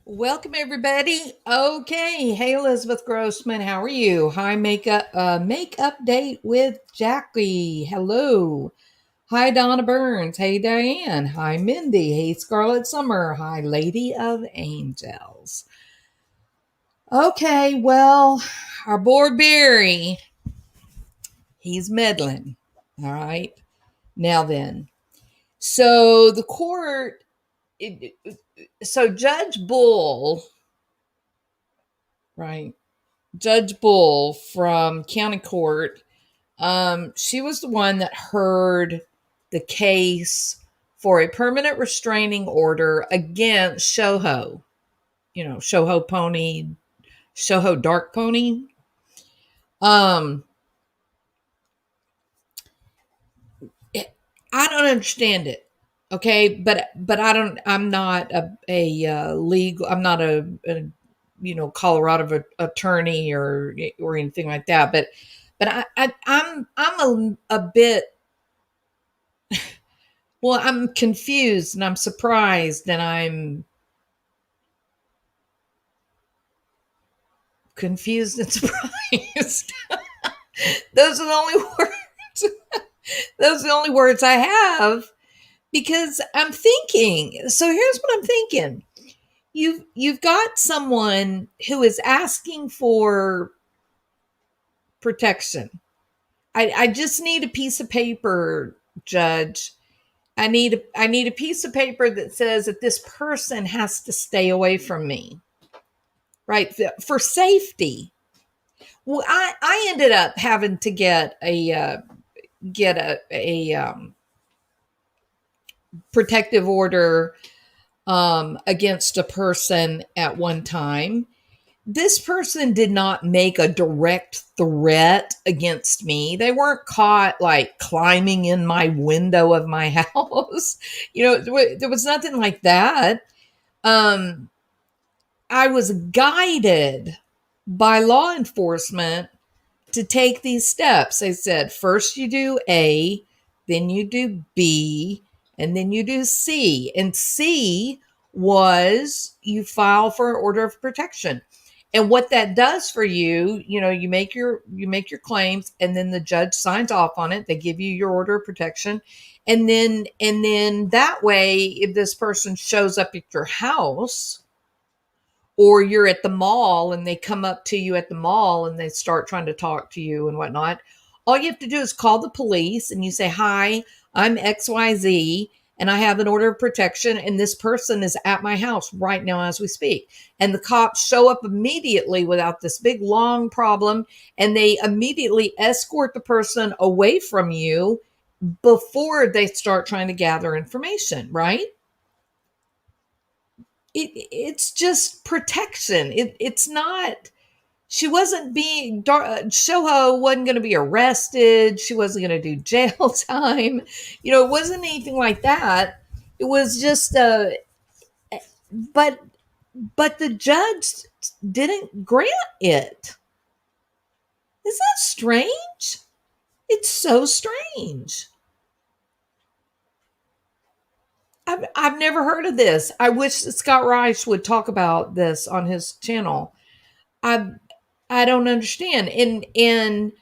Welcome everybody. Okay, hey Elizabeth Grossman, how are you? Hi, makeup date with Jackie. Hello. Hi Donna Burns. Hey Diane. Hi Mindy. Hey Scarlett Summer. Hi Lady of Angels. Okay, well, our board Barry, he's meddling. All right. Now then. So the court so Judge Bull, right? Judge Bull from county court, she was the one that heard the case for a permanent restraining order against Shoho. You know, Shoho Dark Pony. Um, I don't understand it. Okay, but I don't. I'm not a legal. I'm not a Colorado attorney or anything like that. But I'm a bit. Well, I'm confused and I'm surprised and I'm confused and surprised. Those are the only words. Those are the only words I have because I'm thinking. So here's what I'm thinking. You've got someone who is asking for protection. I just need a piece of paper, Judge. I need a piece of paper that says that this person has to stay away from me, right? For safety. Well, I ended up having to get a protective order against a person at one time. This person did not make a direct threat against me. They weren't caught like climbing in my window of my house. There was nothing like that. Um, I was guided by law enforcement to take these steps. They said, first you do A, then you do B, and then you do C. And C was you file for an order of protection. And what that does for you, you make your claims and then the judge signs off on it. They give you your order of protection. And then that way, if this person shows up at your house, or you're at the mall and they come up to you at the mall and they start trying to talk to you and whatnot, all you have to do is call the police and you say, hi, I'm XYZ and I have an order of protection and this person is at my house right now as we speak. And the cops show up immediately without this big long problem and they immediately escort the person away from you before they start trying to gather information, right? It's just protection. It's not. She wasn't being. Shoho wasn't going to be arrested. She wasn't going to do jail time. It wasn't anything like that. It was just but but the judge didn't grant it. Is that strange? It's so strange. I've never heard of this. I wish that Scott Reich would talk about this on his channel. I I don't understand. And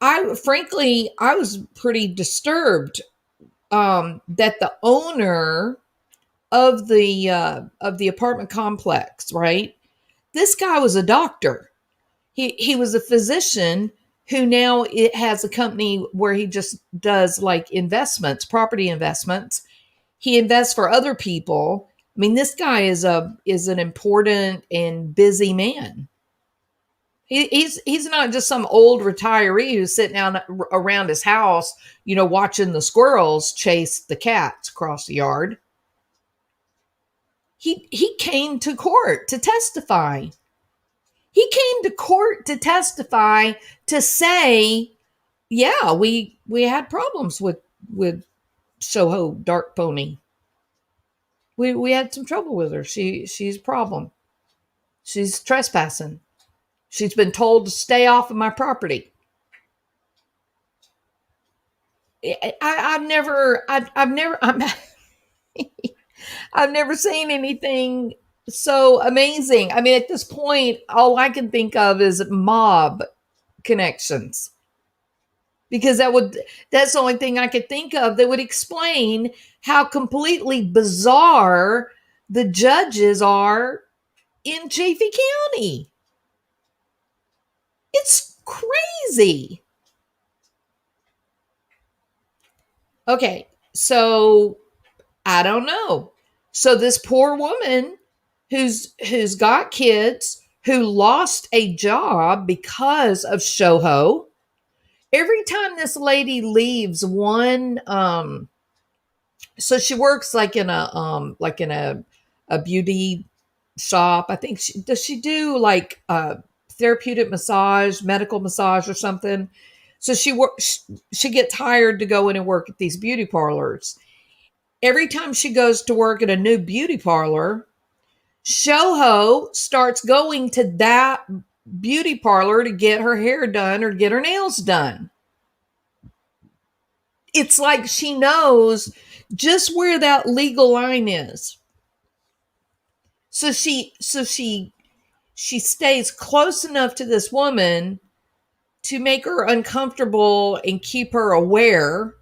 I frankly I was pretty disturbed that the owner of the apartment complex, right? This guy was a doctor. He was a physician who now it has a company where he just does like investments, property investments. He invests for other people. I mean, this guy is an important and busy man. He's not just some old retiree who's sitting down around his house, watching the squirrels chase the cats across the yard. He came to court to testify. He came to court to testify to say, yeah, we had problems with Soho Dark Pony. We had some trouble with her. She's a problem. She's trespassing. She's been told to stay off of my property. I've never, I've never, I've never seen anything So amazing. I mean, at this point, all I can think of is mob connections, because that's the only thing I could think of that would explain how completely bizarre the judges are in Chaffee County. It's crazy. Okay, so I don't know. So this poor woman who's got kids, who lost a job because of Shoho. Every time this lady leaves one, so she works like in a beauty shop. I think she do like therapeutic massage, medical massage or something. So she gets hired to go in and work at these beauty parlors. Every time she goes to work at a new beauty parlor, Shoho starts going to that beauty parlor to get her hair done or get her nails done. It's like she knows just where that legal line is. So she stays close enough to this woman to make her uncomfortable and keep her aware,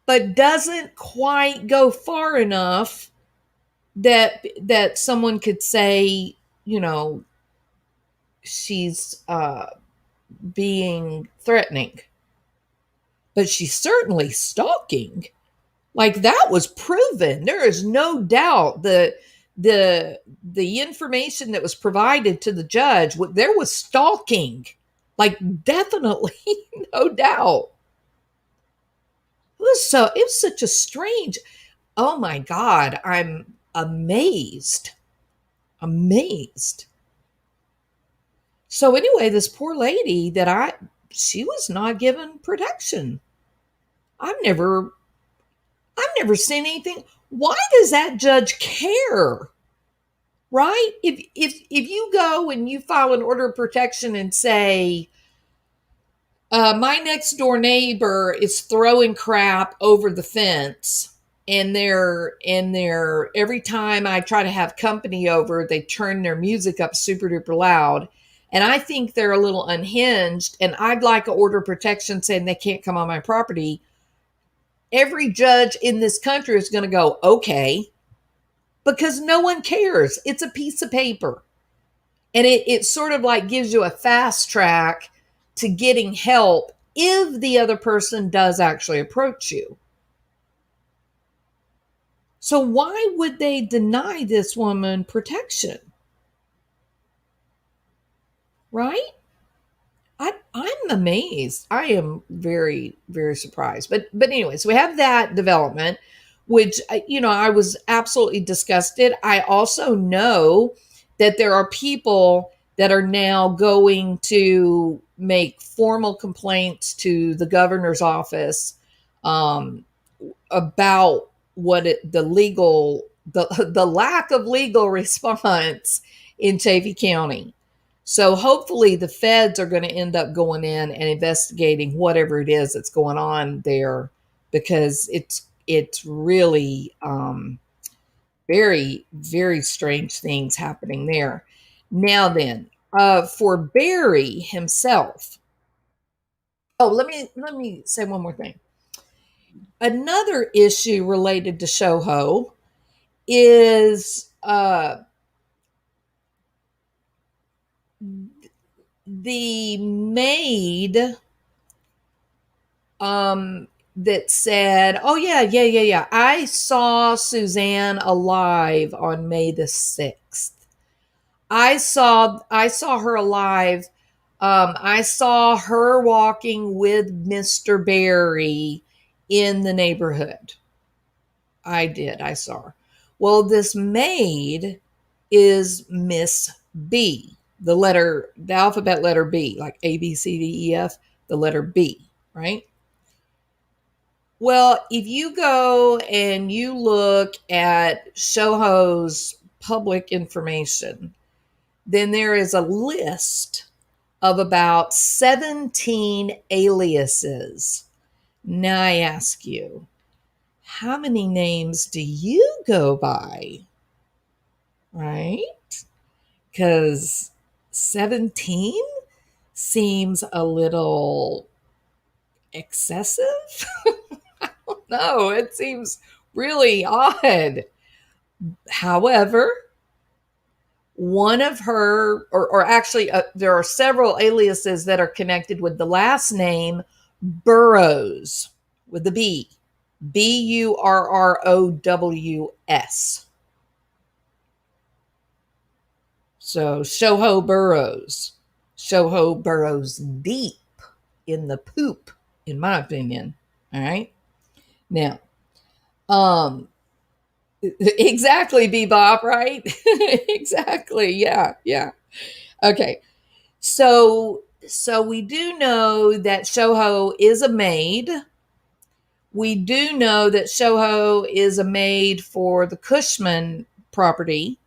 but doesn't quite go far enough that someone could say, you know, she's being threatening. But she's certainly stalking. Like, that was proven. There is no doubt the information that was provided to the judge, there was stalking. Like, definitely, no doubt. It was such a strange. Oh my God, I'm amazed. Amazed. So anyway, this poor lady she was not given protection. I've never seen anything. Why does that judge care? Right? If you go and you file an order of protection and say, my next door neighbor is throwing crap over the fence, and they're every time I try to have company over, they turn their music up super duper loud, and I think they're a little unhinged, and I'd like an order of protection saying they can't come on my property. Every judge in this country is going to go, okay, because no one cares. It's a piece of paper. And it sort of like gives you a fast track to getting help if the other person does actually approach you. So why would they deny this woman protection? Right? I'm amazed. I am very, very surprised. But anyway, so we have that development, which, I was absolutely disgusted. I also know that there are people that are now going to make formal complaints to the governor's office about the lack of legal response in Chaffee County. So hopefully the feds are going to end up going in and investigating whatever it is that's going on there, because it's really very, very strange things happening there. Now then, for Barry himself. Oh, let me say one more thing. Another issue related to Shoho is the maid that said, oh yeah, I saw Suzanne alive on May the 6th. I saw her alive. I saw her walking with Mr. Barry in the neighborhood. I saw her. Well, this maid is Miss B, the alphabet letter B, like A, B, C, D, E, F, the letter B, right? Well, if you go and you look at Shoho's public information, then there is a list of about 17 aliases. Now I ask you, how many names do you go by? right? Because 17 seems a little excessive. No, it seems really odd. However, one of her, or actually, there are several aliases that are connected with the last name Burrows with the B. Burrows. So Shoho Burrows. Shoho burrows deep in the poop, in my opinion. All right. Now, um, exactly, Bebop, right? Exactly. Yeah. Yeah. Okay. So we do know that Shoho is a maid. We do know that Shoho is a maid for the Cushman property.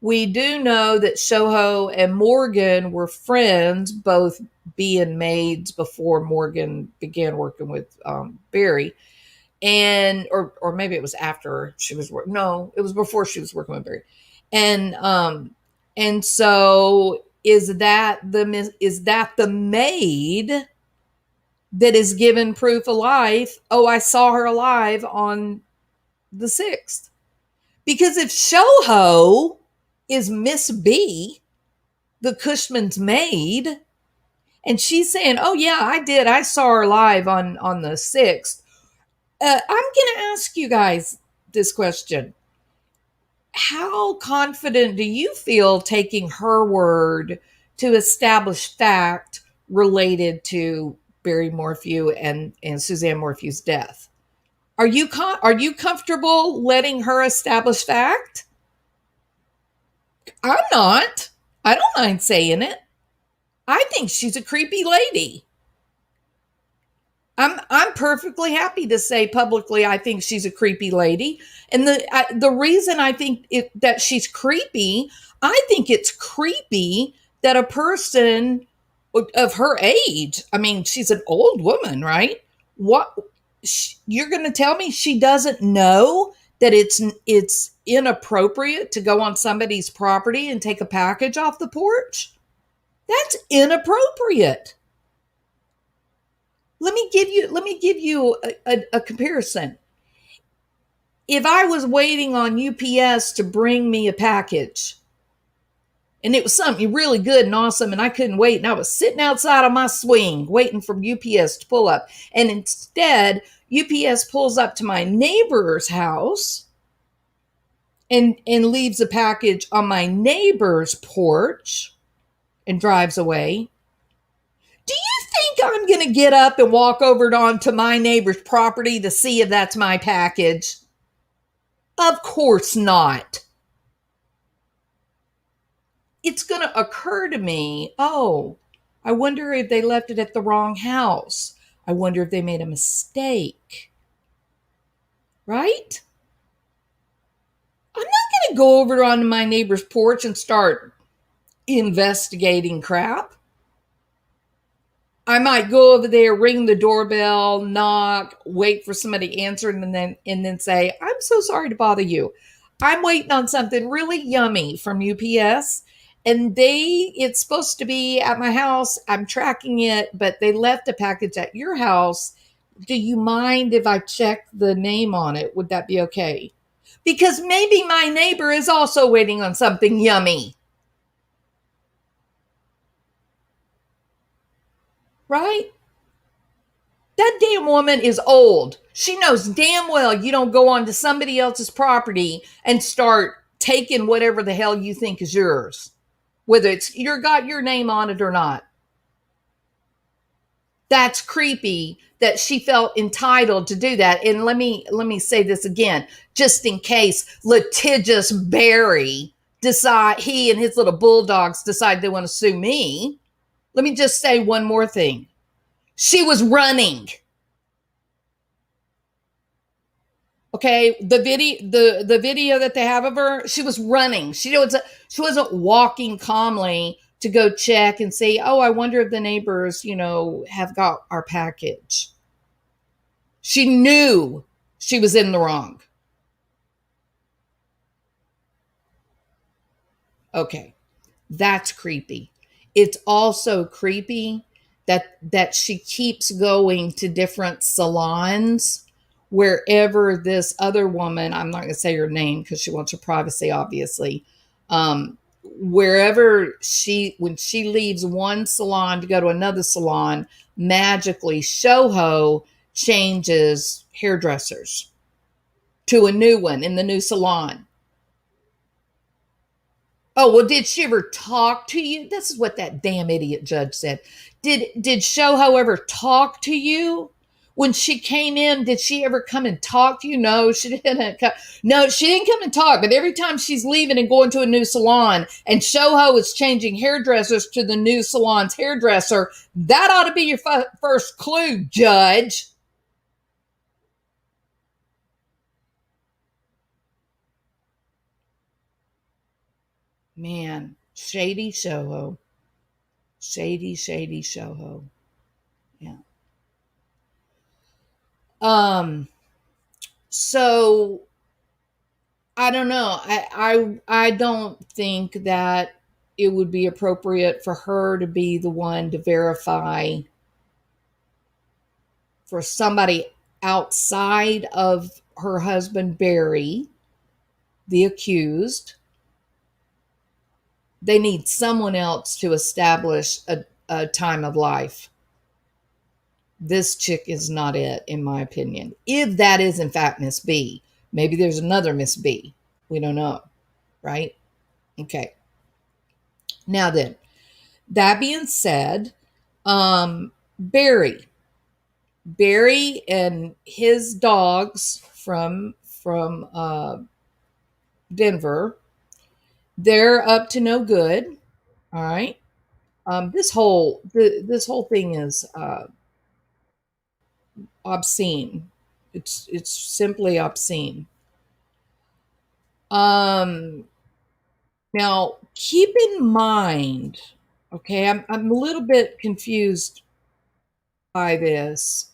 We do know that Shoho and Morgan were friends, both being maids before Morgan began working with Barry. And or maybe it was after she was no, it was before she was working with Barry. And so is that the maid that is given proof of life? Oh, I saw her alive on the 6th. Because if Shoho is Miss B, the Cushman's maid, and she's saying, "Oh yeah, I did. I saw her live on the 6th." I'm going to ask you guys this question: how confident do you feel taking her word to establish fact related to Barry Morphew and Suzanne Morphew's death? Are you comfortable letting her establish fact? I'm not. I don't mind saying it. I think she's a creepy lady. I'm perfectly happy to say publicly I think she's a creepy lady, and the reason I think that she's creepy, I think it's creepy that a person of her age, I mean, she's an old woman, right? What you're going to tell me she doesn't know that it's inappropriate to go on somebody's property and take a package off the porch? That's inappropriate. Let me give you a comparison. If I was waiting on UPS to bring me a package and it was something really good and awesome and I couldn't wait and I was sitting outside on my swing waiting for UPS to pull up, and instead UPS pulls up to my neighbor's house and leaves a package on my neighbor's porch and drives away, do you think I'm going to get up and walk over onto my neighbor's property to see if that's my package? Of course not. It's going to occur to me, oh, I wonder if they left it at the wrong house. I wonder if they made a mistake. Right? I'm not going to go over onto my neighbor's porch and start investigating crap. I might go over there, ring the doorbell, knock, wait for somebody to answer, and then say, "I'm so sorry to bother you. I'm waiting on something really yummy from UPS, and it's supposed to be at my house. I'm tracking it, but they left a package at your house. Do you mind if I check the name on it? Would that be okay?" Because maybe my neighbor is also waiting on something yummy. Right? That damn woman is old. She knows damn well you don't go onto somebody else's property and start taking whatever the hell you think is yours, whether it's got your name on it or not. That's creepy that she felt entitled to do that. And let me say this again, just in case litigious Barry he and his little bulldogs decide they want to sue me. Let me just say one more thing. She was running. Okay, the video that they have of her, she was running. She wasn't walking calmly to go check and say, "Oh, I wonder if the neighbors, have got our package." She knew she was in the wrong. Okay, that's creepy. It's also creepy that she keeps going to different salons wherever this other woman, I'm not going to say her name because she wants her privacy, obviously. Wherever when she leaves one salon to go to another salon, magically Shoho changes hairdressers to a new one in the new salon. Oh, well, did she ever talk to you? This is what that damn idiot judge said. Did Shoho ever talk to you? When she came in, did she ever come and talk to you? No, she didn't. No, she didn't come and talk. But every time she's leaving and going to a new salon, and Shoho is changing hairdressers to the new salon's hairdresser, that ought to be your first clue, Judge. Man, shady Shoho. Shady, shady Shoho. Yeah. Um, so I don't know. I don't think that it would be appropriate for her to be the one to verify for somebody outside of her husband Barry, the accused. They need someone else to establish a time of life. This chick is not it, in my opinion. If that is in fact Miss B, maybe there's another Miss B. We don't know, right? Okay. Now then, that being said, Barry and his dogs from Denver, they're up to no good. All right. This whole thing is obscene. It's simply obscene. Um, Now keep in mind, okay, I'm a little bit confused by this.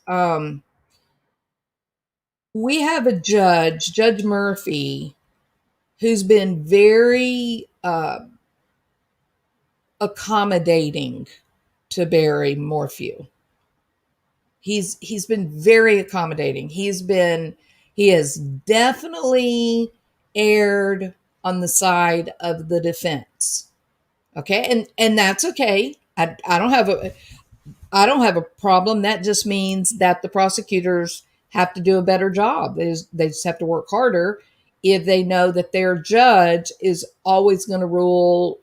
We have a judge, Judge Murphy, who's been very accommodating to Barry Morphew. He's been very accommodating. He has definitely erred on the side of the defense. Okay, and that's okay. I don't have a problem. That just means that the prosecutors have to do a better job. They just have to work harder if they know that their judge is always going to rule.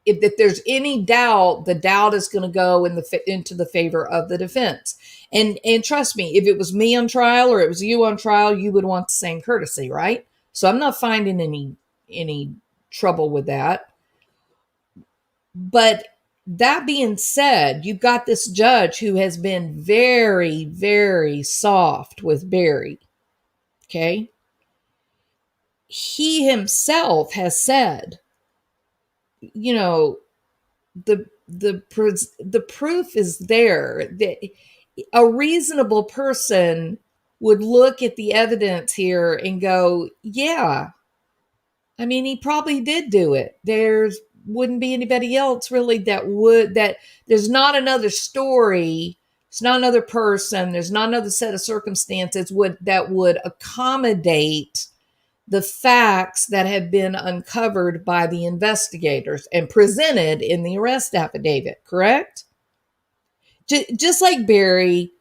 If there's any doubt, the doubt is going to go into the favor of the defense. And trust me, if it was me on trial or it was you on trial, you would want the same courtesy, right? So I'm not finding any trouble with that. But that being said, you've got this judge who has been very, very soft with Barry. Okay. He himself has said, you know, the proof is there. A reasonable person would look at the evidence here and go, yeah, I mean, he probably did do it. There's wouldn't be anybody else really that there's not another story. It's not another person. There's not another set of circumstances that would accommodate the facts that have been uncovered by the investigators and presented in the arrest affidavit, correct? Just like Barry,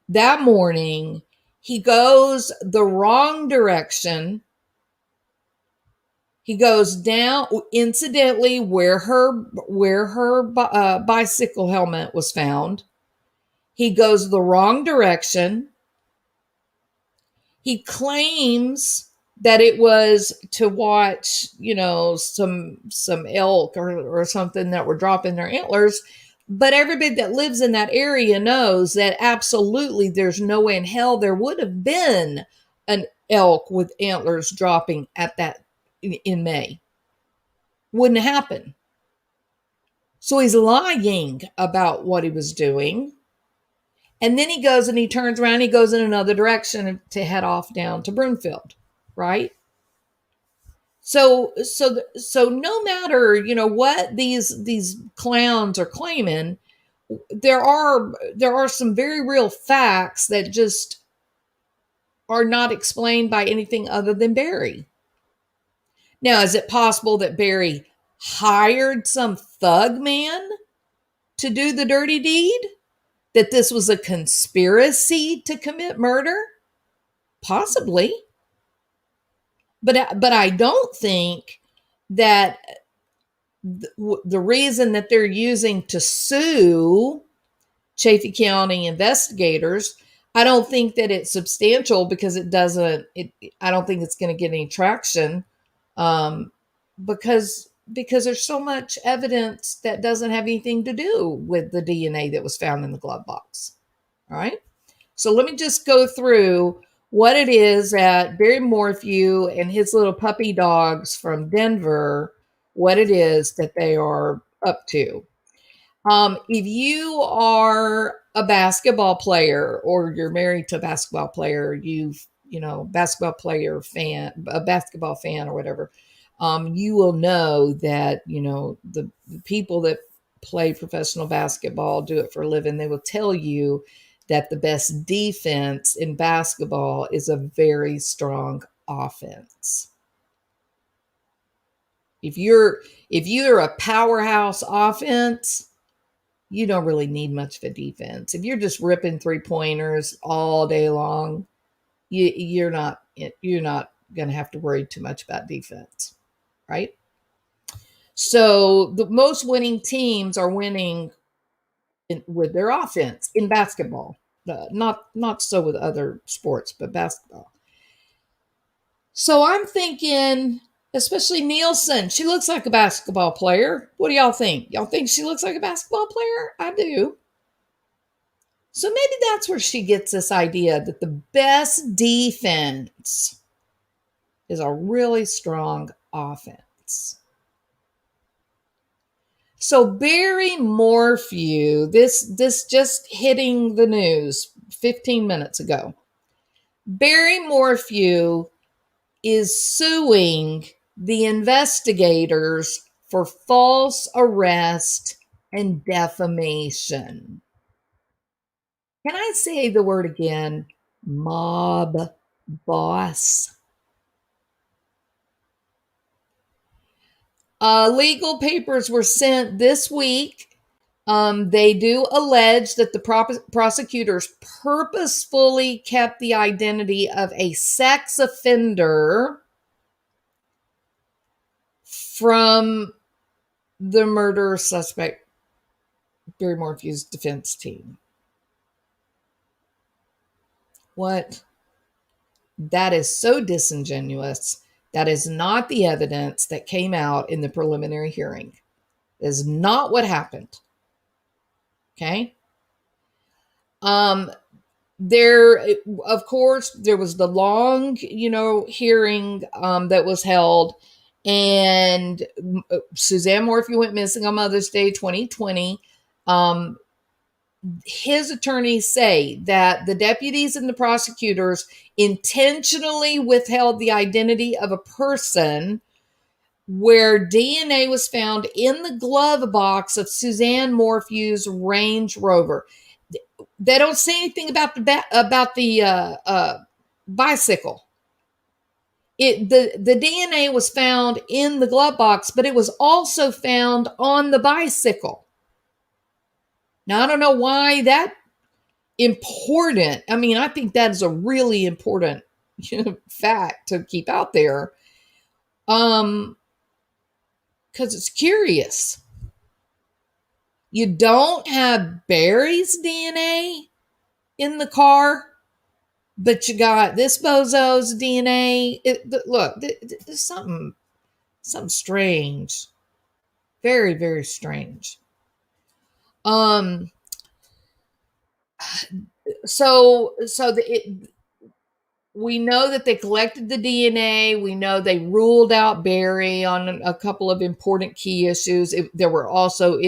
that morning, he goes the wrong direction. He goes down, incidentally, where her bicycle helmet was found. He goes the wrong direction. He claims that it was to watch, some elk or something that were dropping their antlers. But everybody that lives in that area knows that absolutely there's no way in hell there would have been an elk with antlers dropping at that in May. Wouldn't happen. So he's lying about what he was doing. And then he goes and he turns around, he goes in another direction to head off down to Broomfield, right? So no matter, what these clowns are claiming, there are some very real facts that just are not explained by anything other than Barry. Now, is it possible that Barry hired some thug man to do the dirty deed? That this was a conspiracy to commit murder? Possibly. But I don't think that the reason that they're using to sue Chaffee County investigators, I don't think that it's substantial because I don't think it's going to get any traction, um, because there's so much evidence that doesn't have anything to do with the DNA that was found in the glove box. All right. So let me just go through what it is that Barry Morphew and his little puppy dogs from Denver, what it is that they are up to. If you are a basketball player or you're married to a basketball player, basketball player fan, a basketball fan or whatever, you will know that, the people that play professional basketball, do it for a living, they will tell you that the best defense in basketball is a very strong offense. If you're a powerhouse offense, you don't really need much of a defense. If you're just ripping 3-pointers all day long, you're not going to have to worry too much about defense, right? So the most winning teams are winning with their offense in basketball. Not so with other sports, but basketball. So I'm thinking, especially Nielsen, she looks like a basketball player. What do y'all think? Y'all think she looks like a basketball player? I do. So maybe that's where she gets this idea that the best defense is a really strong offense. So Barry Morphew, this just hitting the news 15 minutes ago. Barry Morphew is suing the investigators for false arrest and defamation. Can I say the word again? Mob boss. Legal papers were sent this week. They do allege that the prosecutors purposefully kept the identity of a sex offender from the murder suspect, Barry Morphew's defense team. What? That is so disingenuous. That is not the evidence that came out in the preliminary hearing. That is not what happened. Okay? There, of course, there was the long, hearing that was held, and Suzanne Morphew went missing on Mother's Day 2020. His attorneys say that the deputies and the prosecutors intentionally withheld the identity of a person where DNA was found in the glove box of Suzanne Morphew's Range Rover. They don't say anything about the bicycle. The DNA was found in the glove box, but it was also found on the bicycle. Now, I don't know why that important. I mean, I think that is a really important fact to keep out there. Because it's curious. You don't have Barry's DNA in the car, but you got this bozo's DNA. Look, there's something strange. Very, very strange. We know that they collected the DNA. We know they ruled out Barry on a couple of important key issues. There were also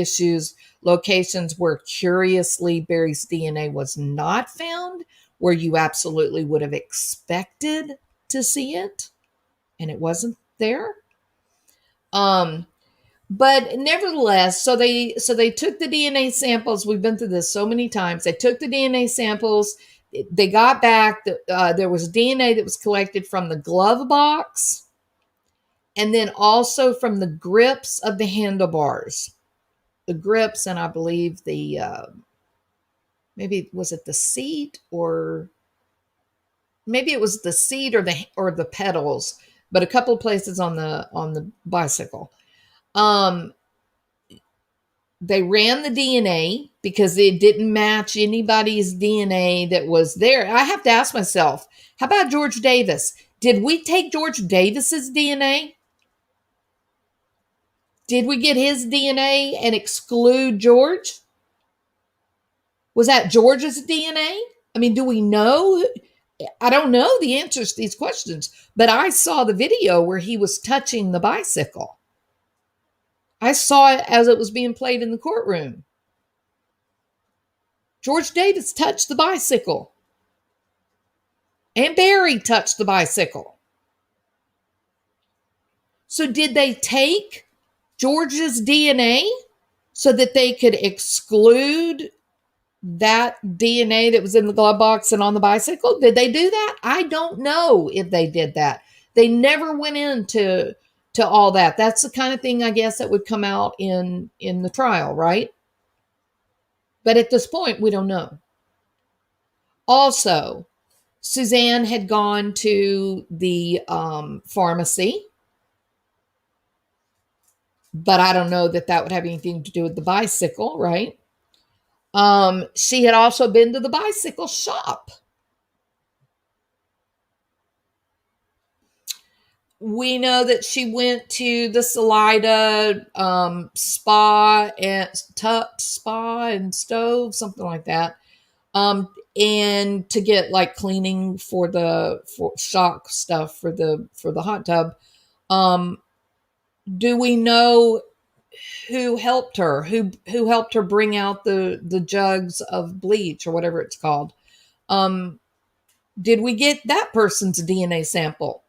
locations where curiously Barry's DNA was not found, where you absolutely would have expected to see it, and it wasn't there. But nevertheless, so they took the DNA samples. We've been through this so many times. They took the DNA samples. They got back that there was DNA that was collected from the glove box, and then also from the grips of the handlebars, the grips, and I believe the maybe was it the seat, or maybe it was the seat or the pedals, but a couple of places on the bicycle. They ran the DNA because it didn't match anybody's DNA that was there. I have to ask myself, how about George Davis? Did we take George Davis's DNA? Did we get his DNA and exclude George? Was that George's DNA? I mean, do we know? I don't know the answers to these questions, but I saw the video where he was touching the bicycle. I saw it as it was being played in the courtroom. George Davis touched the bicycle. And Barry touched the bicycle. So did they take George's DNA so that they could exclude that DNA that was in the glove box and on the bicycle? Did they do that? I don't know if they did that. They never went into all that. That's the kind of thing, I guess, that would come out in the trial, right? But at this point, we don't know. Also, Suzanne had gone to the pharmacy, but I don't know that would have anything to do with the bicycle, right? She had also been to the bicycle shop. We know that she went to the Salida spa and stove, something like that. And to get like cleaning for shock stuff for the hot tub. Do we know who helped her? Who helped her bring out the jugs of bleach or whatever it's called? Did we get that person's DNA sample?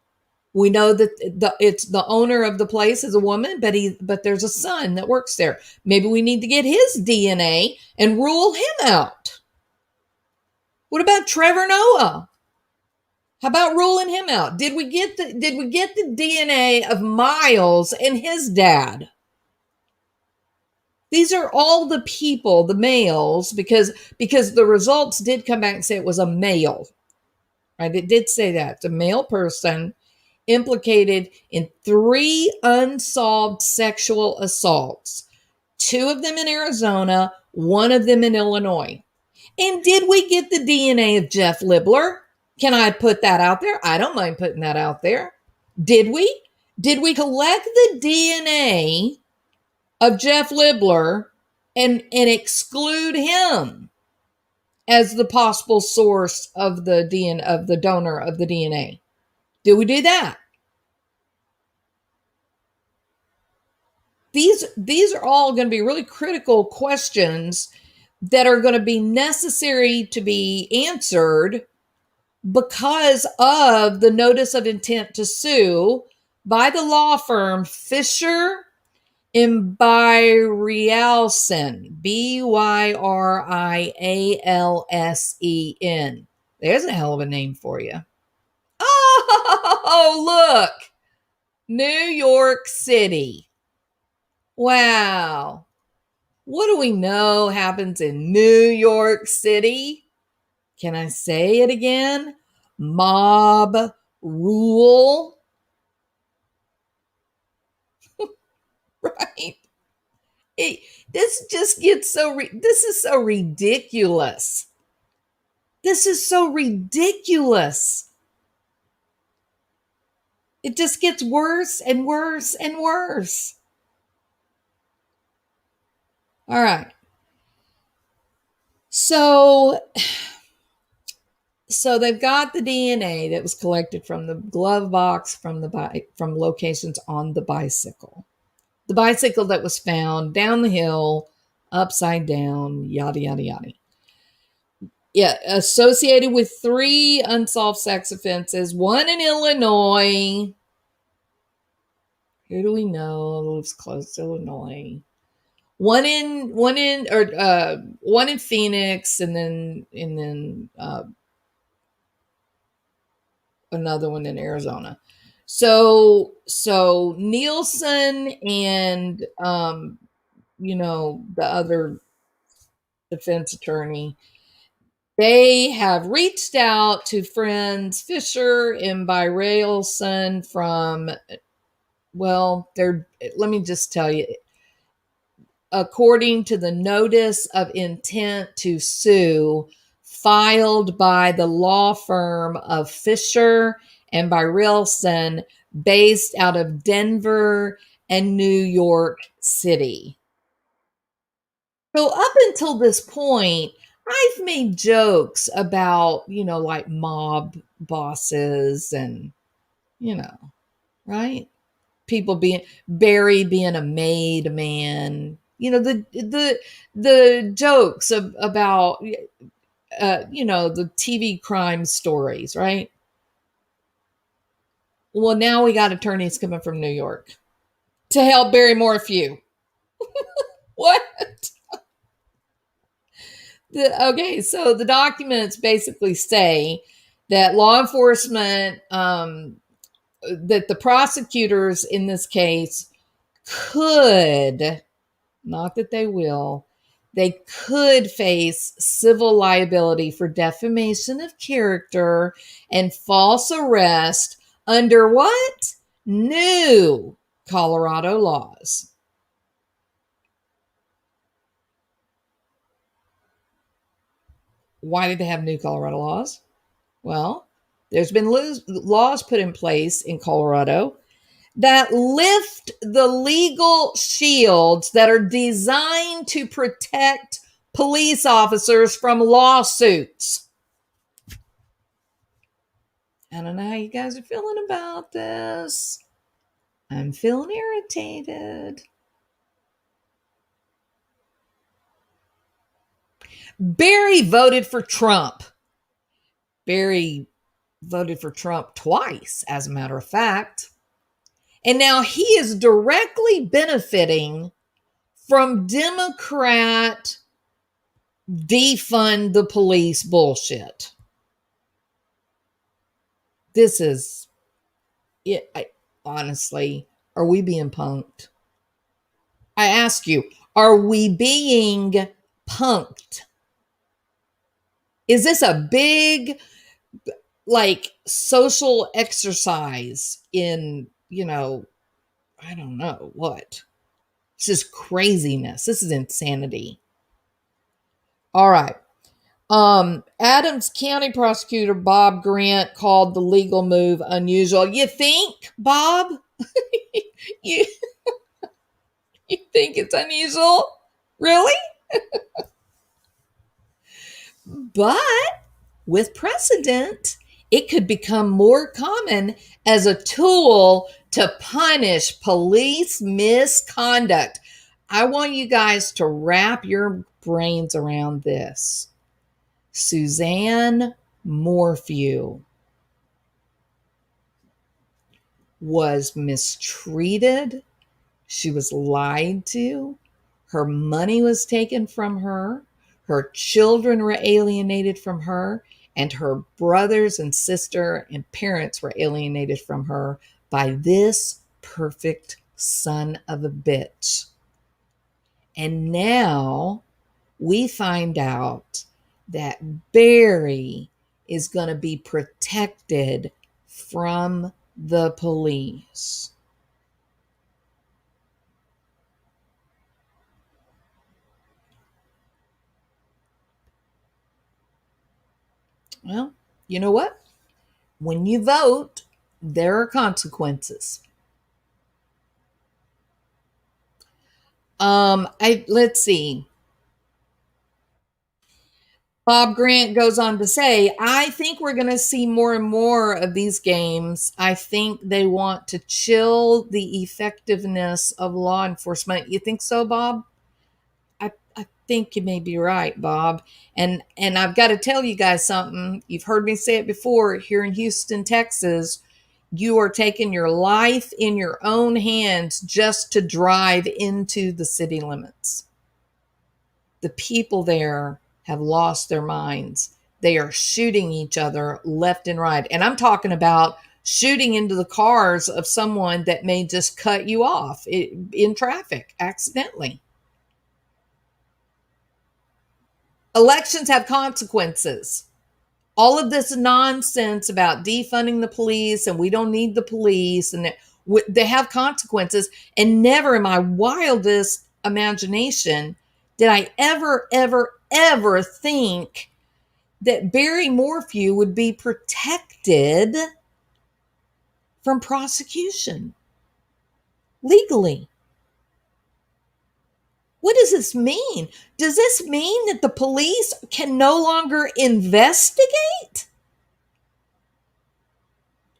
We know that it's the owner of the place is a woman, but there's a son that works there. Maybe we need to get his DNA and rule him out. What about Trevor Noah? How about ruling him out? Did we get the DNA of Miles and his dad? These are all the people, the males, because the results did come back and say it was a male. Right? It did say that. It's a male person implicated in 3 unsolved sexual assaults. 2 of them in Arizona, 1 of them in Illinois. And did we get the DNA of Jeff Libler? Can I put that out there? I don't mind putting that out there. Did we? Did we collect the DNA of Jeff Libler and exclude him as the possible source of the DNA of the donor of the DNA? Did we do that? These are all going to be really critical questions that are going to be necessary to be answered because of the notice of intent to sue by the law firm Fisher and Byrialsen, Byrialsen. There's a hell of a name for you. Oh, look. New York City. Wow. What do we know happens in New York City? Can I say it again? Mob rule. Right? This just gets this is so ridiculous. This is so ridiculous. It just gets worse and worse and worse. All right. So they've got the DNA that was collected from the glove box from locations on the bicycle. The bicycle that was found down the hill, upside down, yada, yada, yada. Yeah, associated with 3 unsolved sex offenses, 1 in Illinois. Who do we know lives close to Illinois? One in Phoenix, and then another one in Arizona. So Nielsen and the other defense attorney, they have reached out to friends Fisher and Byrailson from, let me just tell you, according to the notice of intent to sue filed by the law firm of Fisher and Byrailson, based out of Denver and New York City. So up until this point, I've made jokes about, like mob bosses and, right? People Barry being a made man, the jokes about, the TV crime stories, right? Well, now we got attorneys coming from New York to help Barry Morphew. What? Okay, so the documents basically say that law enforcement, that the prosecutors in this case could, not that they could face civil liability for defamation of character and false arrest under what? New Colorado laws. Why did they have new Colorado laws? Well, there's been laws put in place in Colorado that lift the legal shields that are designed to protect police officers from lawsuits. I don't know how you guys are feeling about this. I'm feeling irritated. Barry voted for Trump. Barry voted for Trump twice, as a matter of fact. And now he is directly benefiting from Democrat defund the police bullshit. This is it. Honestly, are we being punked? I ask you, are we being punked? Is this a big, social exercise in, I don't know what? This is craziness. This is insanity. All right. Adams County prosecutor Bob Grant called the legal move unusual. You think, Bob? you think it's unusual? Really? But with precedent, it could become more common as a tool to punish police misconduct. I want you guys to wrap your brains around this. Suzanne Morphew was mistreated. She was lied to. Her money was taken from her. Her children were alienated from her. And her brothers and sister and parents were alienated from her by this perfect son of a bitch. And now we find out that Barry is going to be protected from the police. Well, you know what? When you vote, there are consequences. Let's see. Bob Grant goes on to say, I think we're going to see more and more of these games. I think they want to chill the effectiveness of law enforcement. You think so, Bob? I think you may be right, Bob. And I've got to tell you guys something. You've heard me say it before. Here in Houston, Texas, You are taking your life in your own hands just to drive into the city limits. The people there have lost their minds. They are shooting each other left and right. And I'm talking about shooting into the cars of someone that may just cut you off in traffic accidentally. Elections have consequences. All of this nonsense about defunding the police and we don't need the police and they have consequences. And never in my wildest imagination did I ever think that Barry Morphew would be protected from prosecution legally. What does this mean? Does this mean that the police can no longer investigate?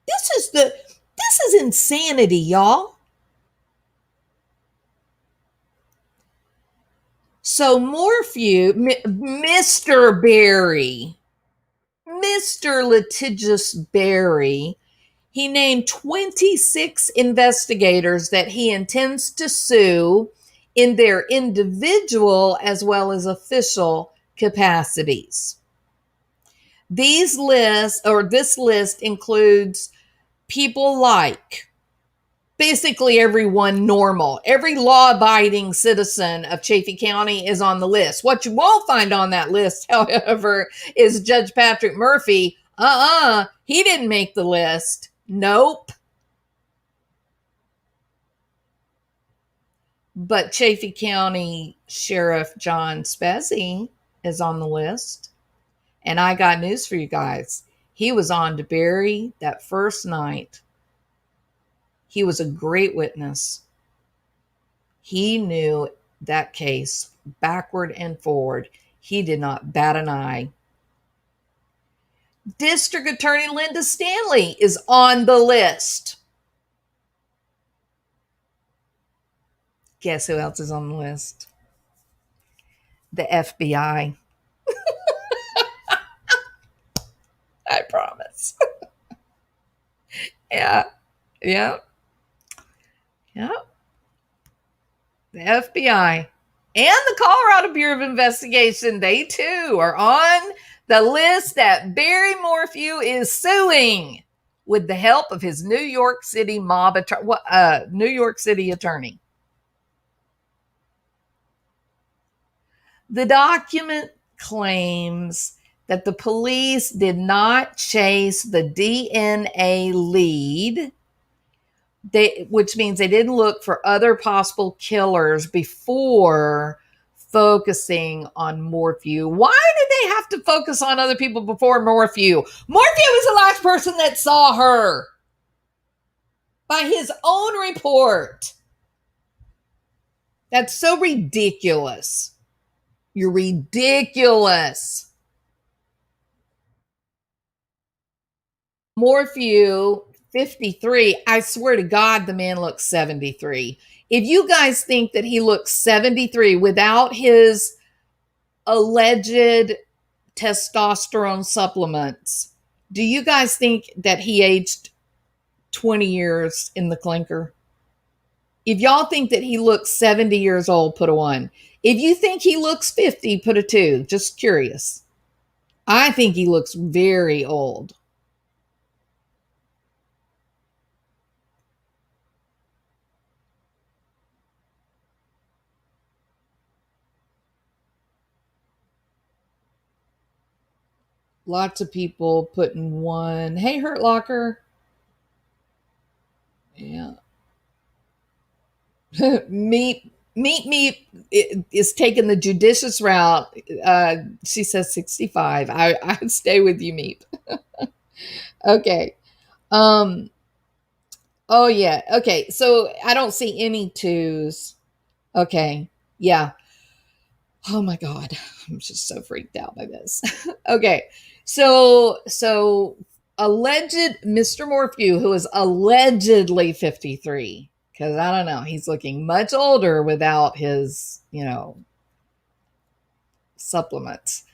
This is insanity, y'all. So Morphew, Mr. Barry, Mr. Litigious Barry, he named 26 investigators that he intends to sue in their individual as well as official capacities. This list includes people like basically everyone normal. Every law-abiding citizen of Chaffee County is on the list. What you won't find on that list, however, is Judge Patrick Murphy. He didn't make the list. Nope. But Chaffee County Sheriff John Spezzi is on the list. And I got news for you guys. He was on to Barry that first night. He was a great witness. He knew that case backward and forward. He did not bat an eye. District Attorney Linda Stanley is on the list. Guess who else is on the list? The FBI. I promise. Yeah. The FBI and the Colorado Bureau of Investigation, they too are on the list that Barry Morphew is suing with the help of his New York City New York City attorney. The document claims that the police did not chase the DNA lead, which means they didn't look for other possible killers before focusing on Morphew. Why did they have to focus on other people before Morphew? Morphew was the last person that saw her by his own report. That's so ridiculous. You're ridiculous. Morphew, 53. I swear to God, the man looks 73. If you guys think that he looks 73 without his alleged testosterone supplements, do you guys think that he aged 20 years in the clinker? If y'all think that he looks 70 years old, put a 1. If you think he looks 50, put a 2. Just curious. I think he looks very old. Lots of people putting 1. Hey, Hurt Locker. Yeah. Meep is taking the judicious route. She says 65. I stay with you, Meep. Okay. Oh yeah. Okay. So I don't see any 2s. Okay. Yeah. Oh my God. I'm just so freaked out by this. Okay. So alleged Mr. Morphew, who is allegedly 53, because I don't know, he's looking much older without his, supplements.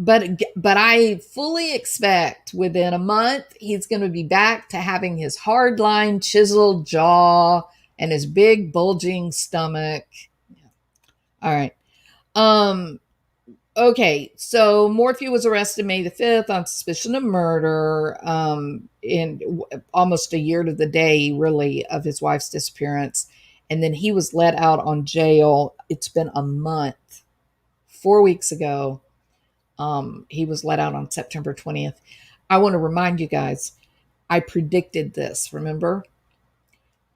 but I fully expect within a month he's going to be back to having his hard line chiseled jaw and his big bulging stomach. All right. Um okay, so Morphew was arrested May the 5th on suspicion of murder, in almost a year to the day, really, of his wife's disappearance. And then he was let out on jail. It's been a month, 4 weeks ago. He was let out on September 20th. I want to remind you guys, I predicted this, remember?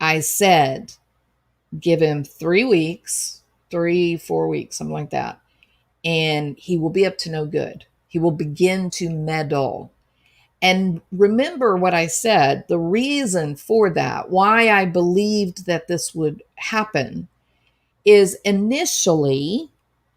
I said, give him 3 weeks, 4 weeks, something like that, and he will be up to no good. He will begin to meddle. And remember what I said, the reason for that, why I believed that this would happen, is initially,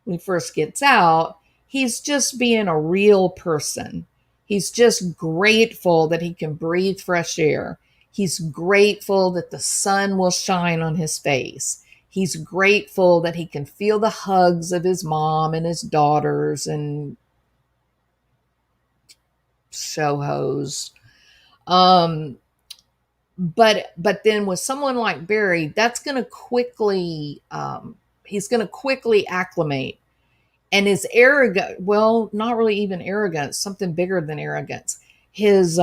when he first gets out, he's just being a real person. He's just grateful that he can breathe fresh air. He's grateful that the sun will shine on his face. He's grateful that he can feel the hugs of his mom and his daughters and show-hos. But then with someone like Barry, that's going to quickly, he's going to quickly acclimate. And his arrogance, well, not really even arrogance, something bigger than arrogance. His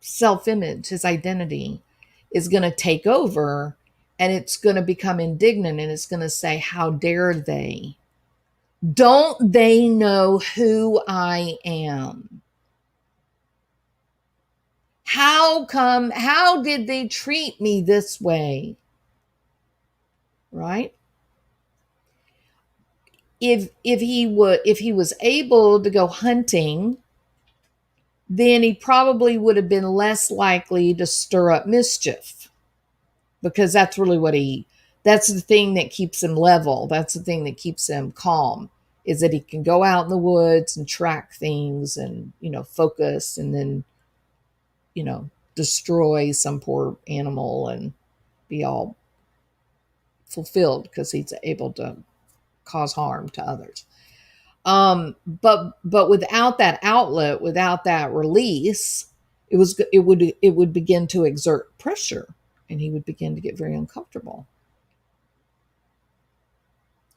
self-image, his identity is going to take over, and it's going to become indignant, and it's going to say, how dare they? Don't they know who I am? How did they treat me this way? Right? If he was able to go hunting, then he probably would have been less likely to stir up mischief, because that's really that's the thing that keeps him level. That's the thing that keeps him calm, is that he can go out in the woods and track things and, focus, and then, destroy some poor animal and be all fulfilled because he's able to cause harm to others. But without that outlet, without that release, it would begin to exert pressure, and he would begin to get very uncomfortable.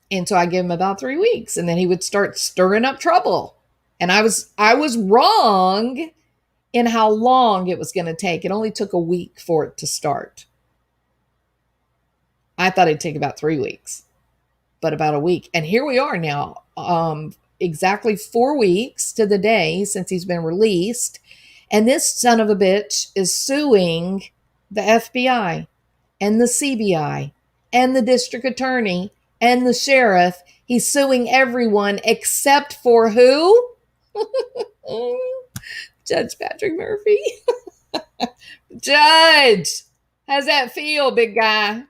And so I gave him about 3 weeks, and then he would start stirring up trouble. And I was wrong in how long it was going to take. It only took a week for it to start. I thought it'd take about 3 weeks, but about a week. And here we are now, exactly 4 weeks to the day since he's been released. And this son of a bitch is suing the FBI and the CBI and the district attorney and the sheriff. He's suing everyone except for who? Judge Patrick Murphy. Judge, how's that feel, big guy?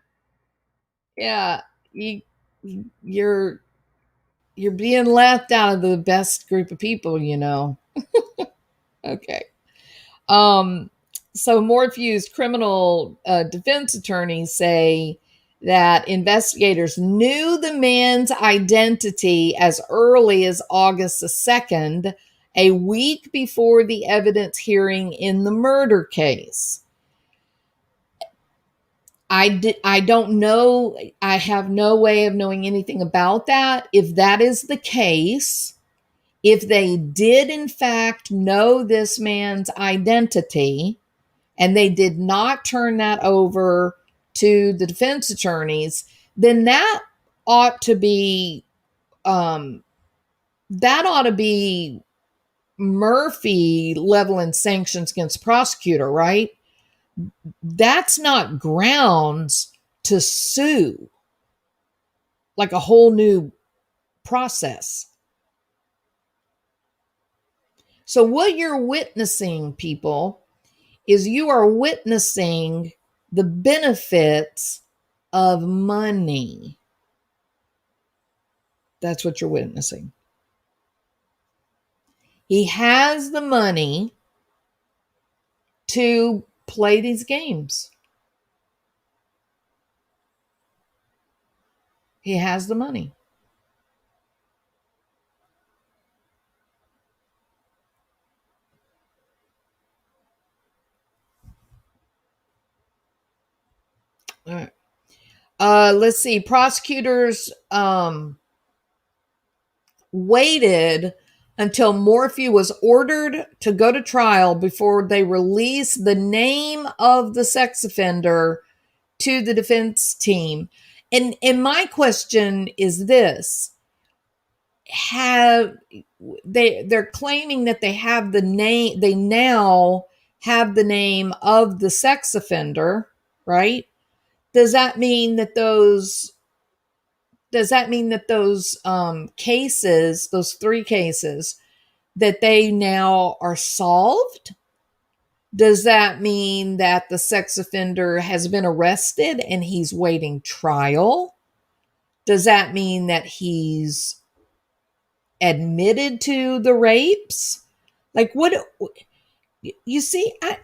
Yeah, you're being left out of the best group of people, Okay. So Morphew's criminal defense attorneys say that investigators knew the man's identity as early as August the 2nd, a week before the evidence hearing in the murder case. I don't know. I have no way of knowing anything about that. If that is the case, if they did in fact know this man's identity and they did not turn that over to the defense attorneys, then that ought to be Murphy leveling sanctions against the prosecutor, right? That's not grounds to sue, like a whole new process. So what you're witnessing, people, is you are witnessing the benefits of money. That's what you're witnessing. He has the money to play these games. He has the money. All right. Let's see. Prosecutors waited until Morphew was ordered to go to trial before they released the name of the sex offender to the defense team. And my question is this: have they're claiming that they have the name, they now have the name of the sex offender, right? Does that mean that those cases, those three cases, that they now are solved? Does that mean that the sex offender has been arrested and he's waiting trial? Does that mean that he's admitted to the rapes? Like, what you see, I'm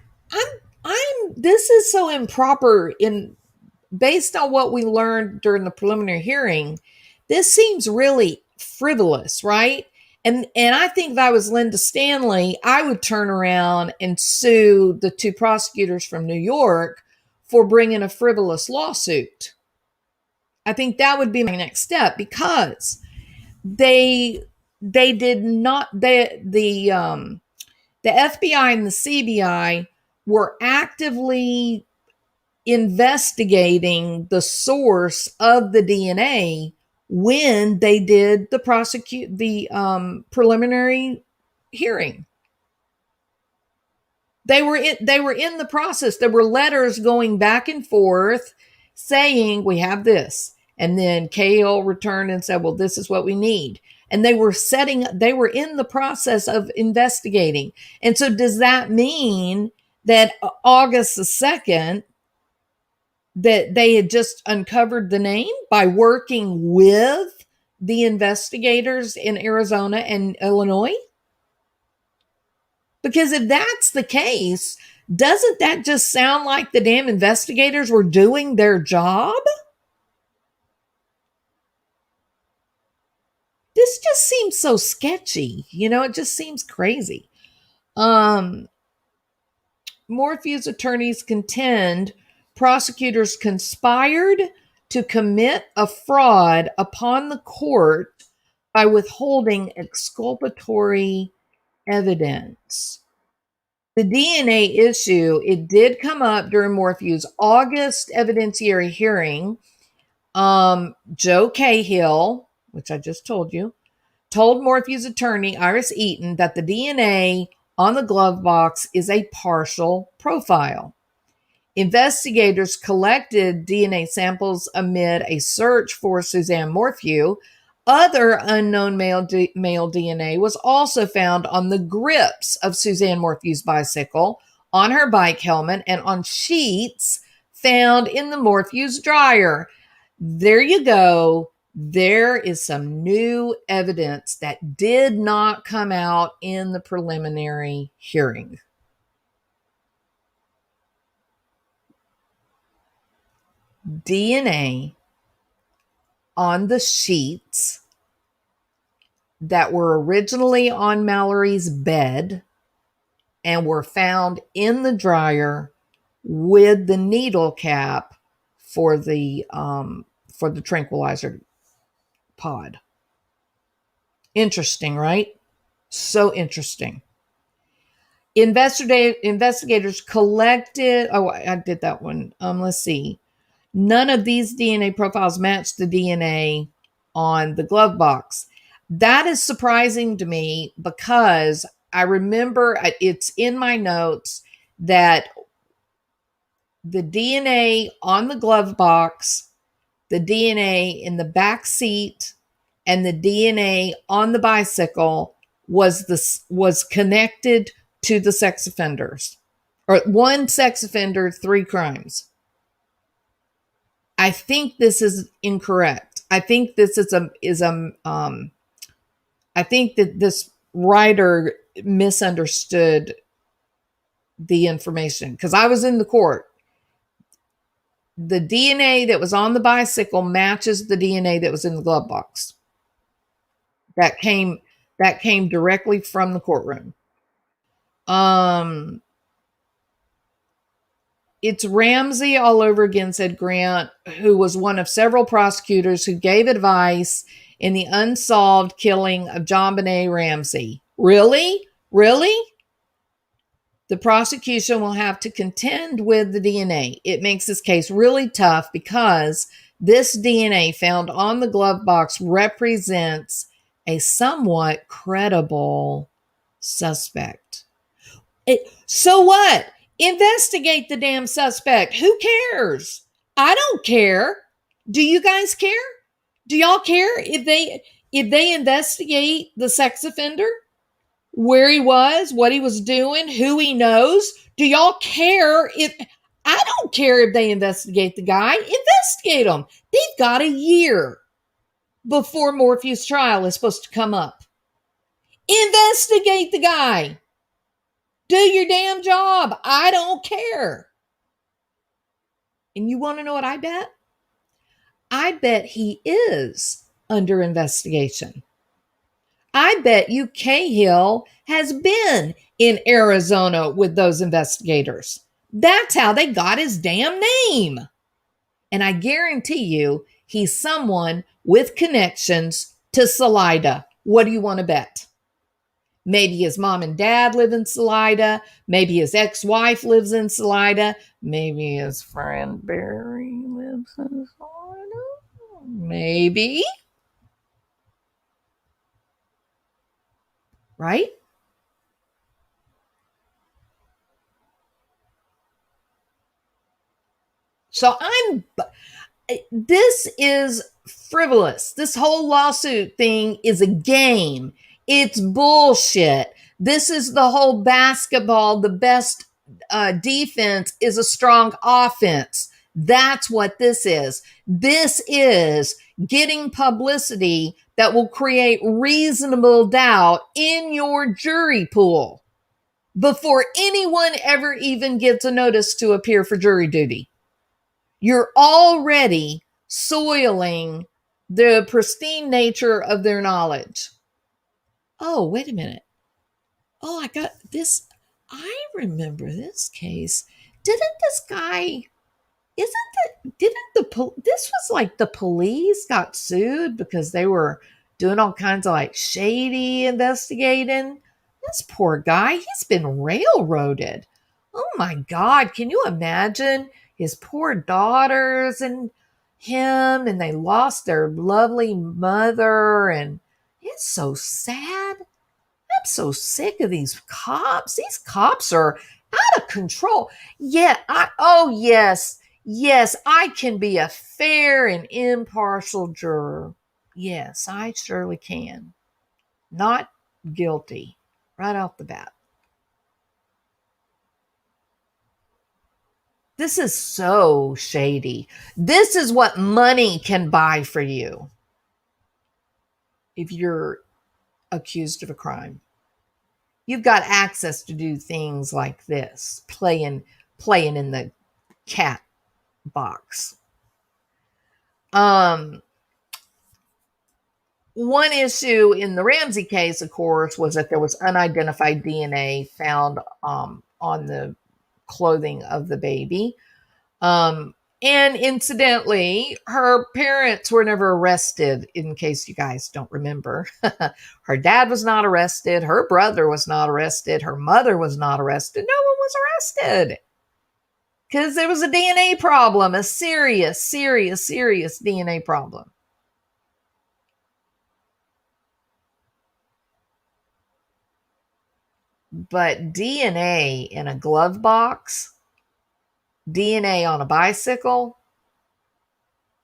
this is so improper in based on what we learned during the preliminary hearing. This seems really frivolous, right? And I think if I was Linda Stanley, I would turn around and sue the two prosecutors from New York for bringing a frivolous lawsuit. I think that would be my next step, because they did not, the FBI and the CBI were actively investigating the source of the DNA when they did the preliminary hearing. They were in the process. There were letters going back and forth saying, we have this. And then Kale returned and said, well, this is what we need. And they were in the process of investigating. And so does that mean that August the 2nd, that they had just uncovered the name by working with the investigators in Arizona and Illinois? Because if that's the case, doesn't that just sound like the damn investigators were doing their job? This just seems so sketchy. It just seems crazy. Morphew's attorneys contend prosecutors conspired to commit a fraud upon the court by withholding exculpatory evidence. The DNA issue, it did come up during Morphew's August evidentiary hearing. Joe Cahill, which I just told you, told Morphew's attorney, Iris Eaton, that the DNA on the glove box is a partial profile. Investigators collected DNA samples amid a search for Suzanne Morphew. Other unknown male DNA was also found on the grips of Suzanne Morphew's bicycle, on her bike helmet, and on sheets found in the Morphew's dryer. There you go. There is some new evidence that did not come out in the preliminary hearing. DNA on the sheets that were originally on Mallory's bed and were found in the dryer with the needle cap for the tranquilizer pod. Interesting, right? So interesting. Investigators collected. Oh, I did that one. Let's see. None of these DNA profiles match the DNA on the glove box. That is surprising to me, because I remember it's in my notes that the DNA on the glove box, the DNA in the back seat, and the DNA on the bicycle was connected to the sex offenders, or one sex offender, 3 crimes. I think this is incorrect. I think this I think that this writer misunderstood the information, because I was in the court. The DNA that was on the bicycle matches the DNA that was in the glove box. That came directly from the courtroom. It's Ramsey all over again, said Grant, who was one of several prosecutors who gave advice in the unsolved killing of JonBenet Ramsey. Really? Really? The prosecution will have to contend with the DNA. It makes this case really tough because this DNA found on the glove box represents a somewhat credible suspect. So what? Investigate the damn suspect. Who cares? I don't care. Do you guys care? Do y'all care if they investigate the sex offender? Where he was, what he was doing, who he knows? Do y'all care if I don't care if they investigate the guy? Investigate him. They've got a year before Morphew's trial is supposed to come up. Investigate the guy. Do your damn job. I don't care. And you want to know what I bet? I bet he is under investigation. I bet you Cahill has been in Arizona with those investigators. That's how they got his damn name. And I guarantee you, he's someone with connections to Salida. What do you want to bet? Maybe his mom and dad live in Salida. Maybe his ex-wife lives in Salida. Maybe his friend Barry lives in Salida. Maybe. Right? So this is frivolous. This whole lawsuit thing is a game. It's bullshit. This is the whole basketball. The best defense is a strong offense. That's what this is. This is getting publicity that will create reasonable doubt in your jury pool before anyone ever even gets a notice to appear for jury duty. You're already soiling the pristine nature of their knowledge. Oh, wait a minute. Oh, I got this. I remember this case. Didn't this guy, this was like the police got sued because they were doing all kinds of like shady investigating. This poor guy, he's been railroaded. Oh my God, can you imagine his poor daughters and him, and they lost their lovely mother, and it's so sad. I'm so sick of these cops. These cops are out of control. Yeah, yes, I can be a fair and impartial juror. Yes, I surely can. Not guilty right off the bat. This is so shady. This is what money can buy for you if you're accused of a crime. You've got access to do things like this, playing in the cat box. One issue in the Ramsey case, of course, was that there was unidentified DNA found on the clothing of the baby. And incidentally, her parents were never arrested, in case you guys don't remember. Her dad was not arrested. Her brother was not arrested. Her mother was not arrested. No one was arrested because there was a DNA problem, a serious DNA problem. But DNA in a glove box, DNA on a bicycle,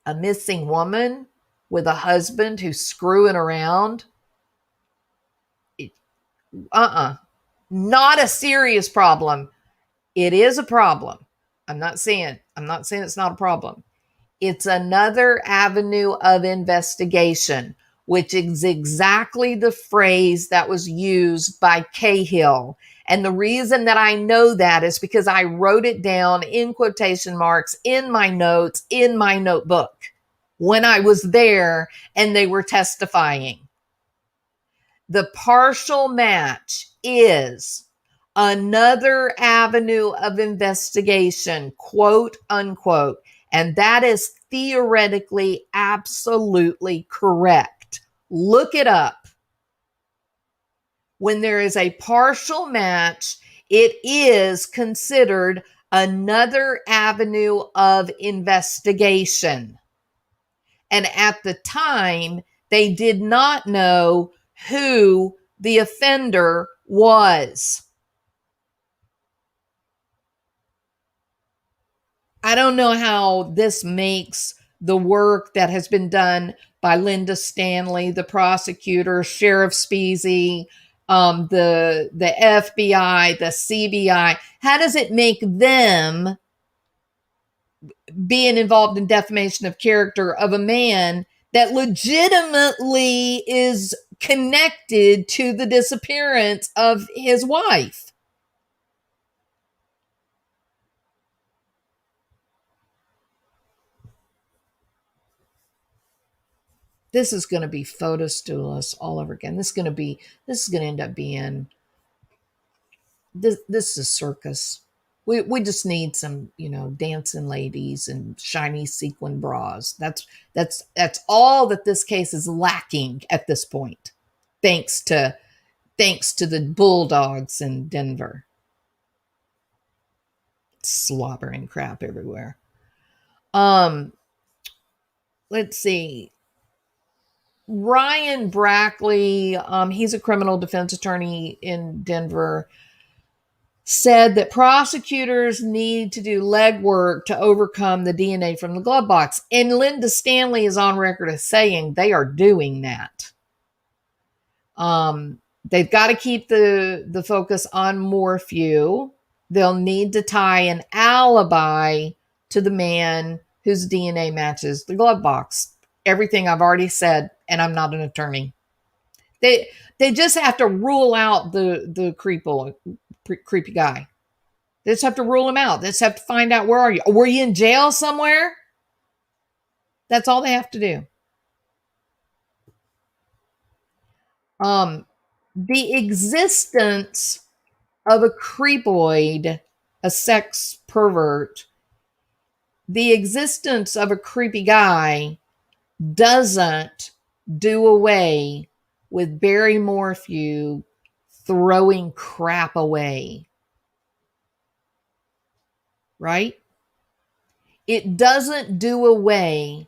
a missing woman with a husband who's screwing around. Not a serious problem. It is a problem. I'm not saying it's not a problem. It's another avenue of investigation, which is exactly the phrase that was used by Cahill. And the reason that I know that is because I wrote it down in quotation marks in my notes, in my notebook, when I was there and they were testifying. The partial match is another avenue of investigation, quote unquote. And that is theoretically absolutely correct. Look it up. When there is a partial match, it is considered another avenue of investigation. And at the time, they did not know who the offender was. I don't know how this makes the work that has been done by Linda Stanley, the prosecutor, Sheriff Speasy, the FBI, the CBI. How does it make them being involved in defamation of character of a man that legitimately is connected to the disappearance of his wife? This is going to be photostulus all over again. This is going to end up being this is circus. We just need some, dancing ladies and shiny sequin bras. That's all that this case is lacking at this point. Thanks to the bulldogs in Denver. Slobbering crap everywhere. Let's see. Ryan Brackley, he's a criminal defense attorney in Denver, said that prosecutors need to do legwork to overcome the DNA from the glove box. And Linda Stanley is on record as saying they are doing that. They've got to keep the focus on Morphew. They'll need to tie an alibi to the man whose DNA matches the glove box. Everything I've already said, and I'm not an attorney. They just have to rule out the creepy guy. They just have to rule him out. They just have to find out, where are you? Were you in jail somewhere? That's all they have to do. The existence of a creepoid, a sex pervert, the existence of a creepy guy doesn't do away with Barry Morphew throwing crap away. Right? It doesn't do away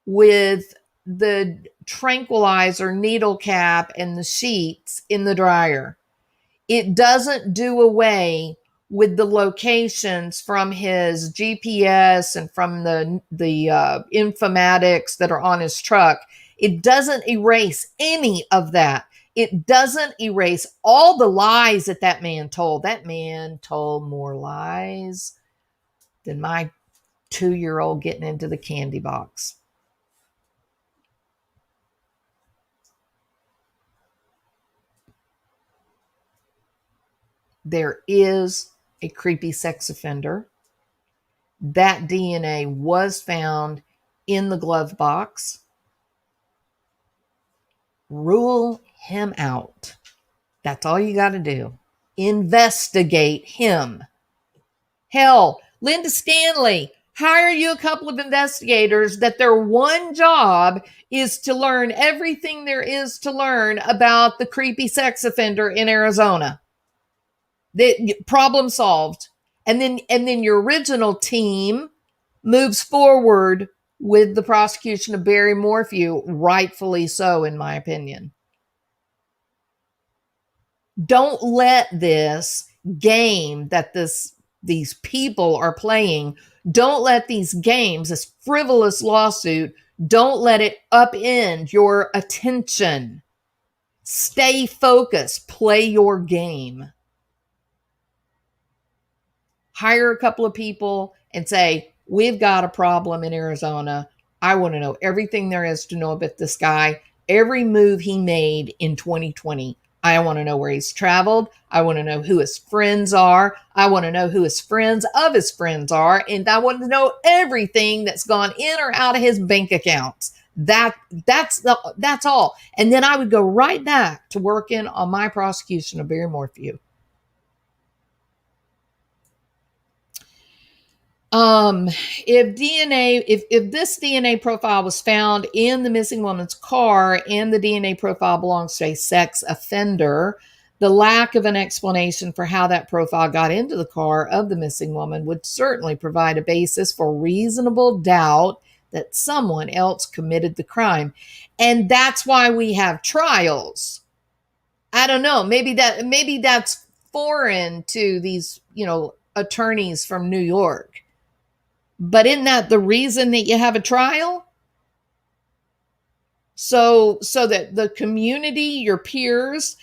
with the tranquilizer needle cap and the sheets in the dryer. It doesn't do away with the locations from his GPS and from the informatics that are on his truck. It doesn't erase any of that. It doesn't erase all the lies that man told. That man told more lies than my 2-year-old getting into the candy box. There is a creepy sex offender. That DNA was found in the glove box. Rule him out. That's all you got to do. Investigate him. Hell, Linda Stanley, hire you a couple of investigators that their one job is to learn everything there is to learn about the creepy sex offender in Arizona. The problem solved. And then your original team moves forward with the prosecution of Barry Morphew, rightfully so, in my opinion. Don't let this game that these people are playing, don't let these games, this frivolous lawsuit, don't let it upend your attention. Stay focused. Play your game. Hire a couple of people and say, we've got a problem in Arizona. I want to know everything there is to know about this guy, every move he made in 2020. I want to know where he's traveled. I want to know who his friends are. I want to know who his friends of his friends are. And I want to know everything that's gone in or out of his bank accounts. That's all. And then I would go right back to working on my prosecution of Barry Morphew. Um, if this DNA profile was found in the missing woman's car and the DNA profile belongs to a sex offender, the lack of an explanation for how that profile got into the car of the missing woman would certainly provide a basis for reasonable doubt that someone else committed the crime. And that's why we have trials. I don't know. Maybe that's foreign to these, attorneys from New York. But isn't that the reason that you have a trial? So that the community, your peers,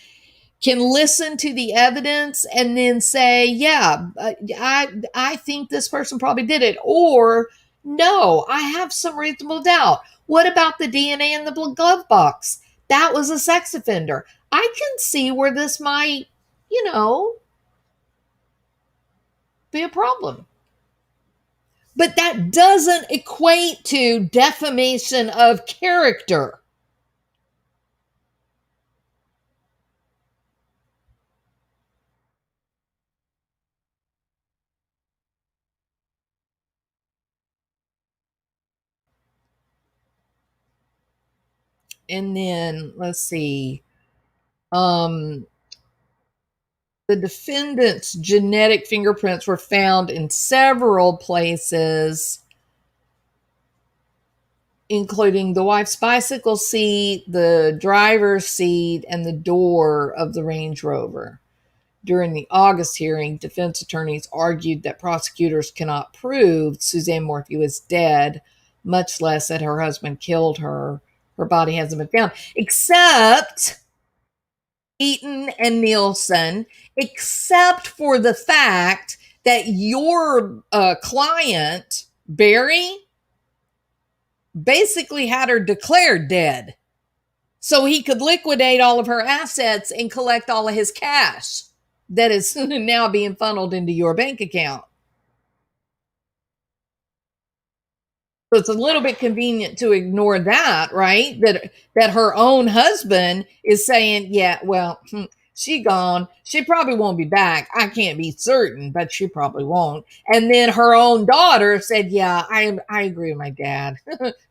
can listen to the evidence and then say, yeah, I think this person probably did it, or no, I have some reasonable doubt. What about the DNA in the glove box? That was a sex offender. I can see where this might, be a problem. But that doesn't equate to defamation of character. And then let's see. Um, the defendant's genetic fingerprints were found in several places, including the wife's bicycle seat, the driver's seat, and the door of the Range Rover. During the August hearing, defense attorneys argued that prosecutors cannot prove Suzanne Morphew is dead, much less that her husband killed her. Her body hasn't been found, except Eaton and Nielsen, except for the fact that your client, Barry, basically had her declared dead so he could liquidate all of her assets and collect all of his cash that is now being funneled into your bank account. So it's a little bit convenient to ignore that, right? That her own husband is saying, yeah, well, she gone. She probably won't be back. I can't be certain, but she probably won't. And then her own daughter said, yeah, I agree with my dad.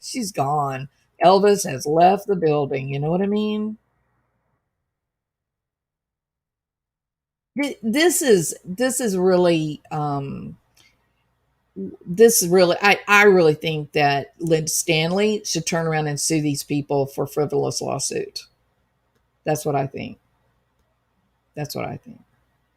She's gone. Elvis has left the building. You know what I mean? This is really I really think that Lynn Stanley should turn around and sue these people for frivolous lawsuit. That's what I think. That's what I think.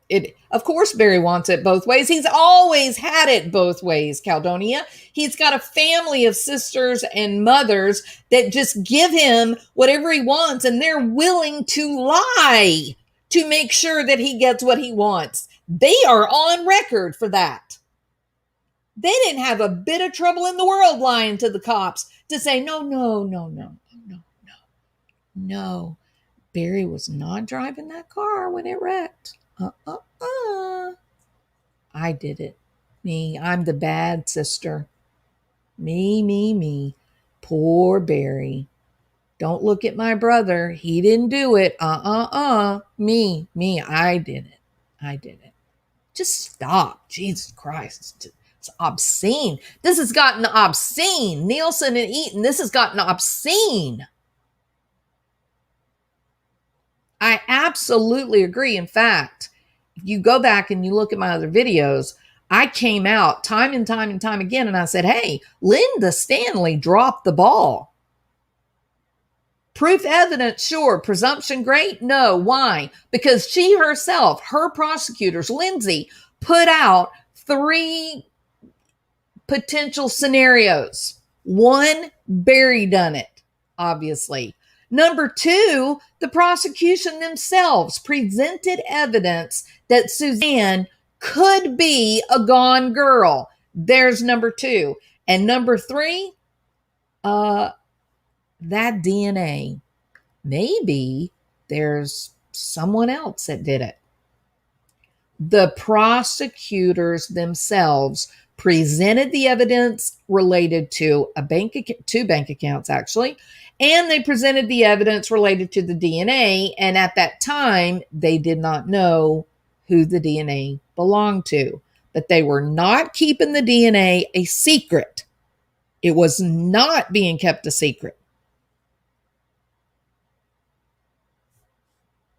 It, of course, Barry wants it both ways. He's always had it both ways, Caldonia. He's got a family of sisters and mothers that just give him whatever he wants, and they're willing to lie to make sure that he gets what he wants. They are on record for that. They didn't have a bit of trouble in the world lying to the cops to say, no, no, no, no, no, no, no. Barry was not driving that car when it wrecked. I did it. Me, I'm the bad sister. Me. Poor Barry. Don't look at my brother. He didn't do it. Me, I did it. I did it. Just stop. Jesus Christ. It's obscene. This has gotten obscene. Nielsen and Eaton, this has gotten obscene. I absolutely agree. In fact, if you go back and you look at my other videos, I came out time and time and time again and I said, hey, Linda Stanley dropped the ball. Proof evidence, sure. Presumption, great? No. Why? Because she herself, her prosecutors, Lindsay, put out 3 potential scenarios. 1, Barry done it, obviously. Number 2, the prosecution themselves presented evidence that Suzanne could be a gone girl. There's number 2. And number 3, that DNA. Maybe there's someone else that did it. The prosecutors themselves presented the evidence related to two bank accounts, actually, and they presented the evidence related to the DNA. And at that time, they did not know who the DNA belonged to. that they were not keeping the DNA a secret. It was not being kept a secret.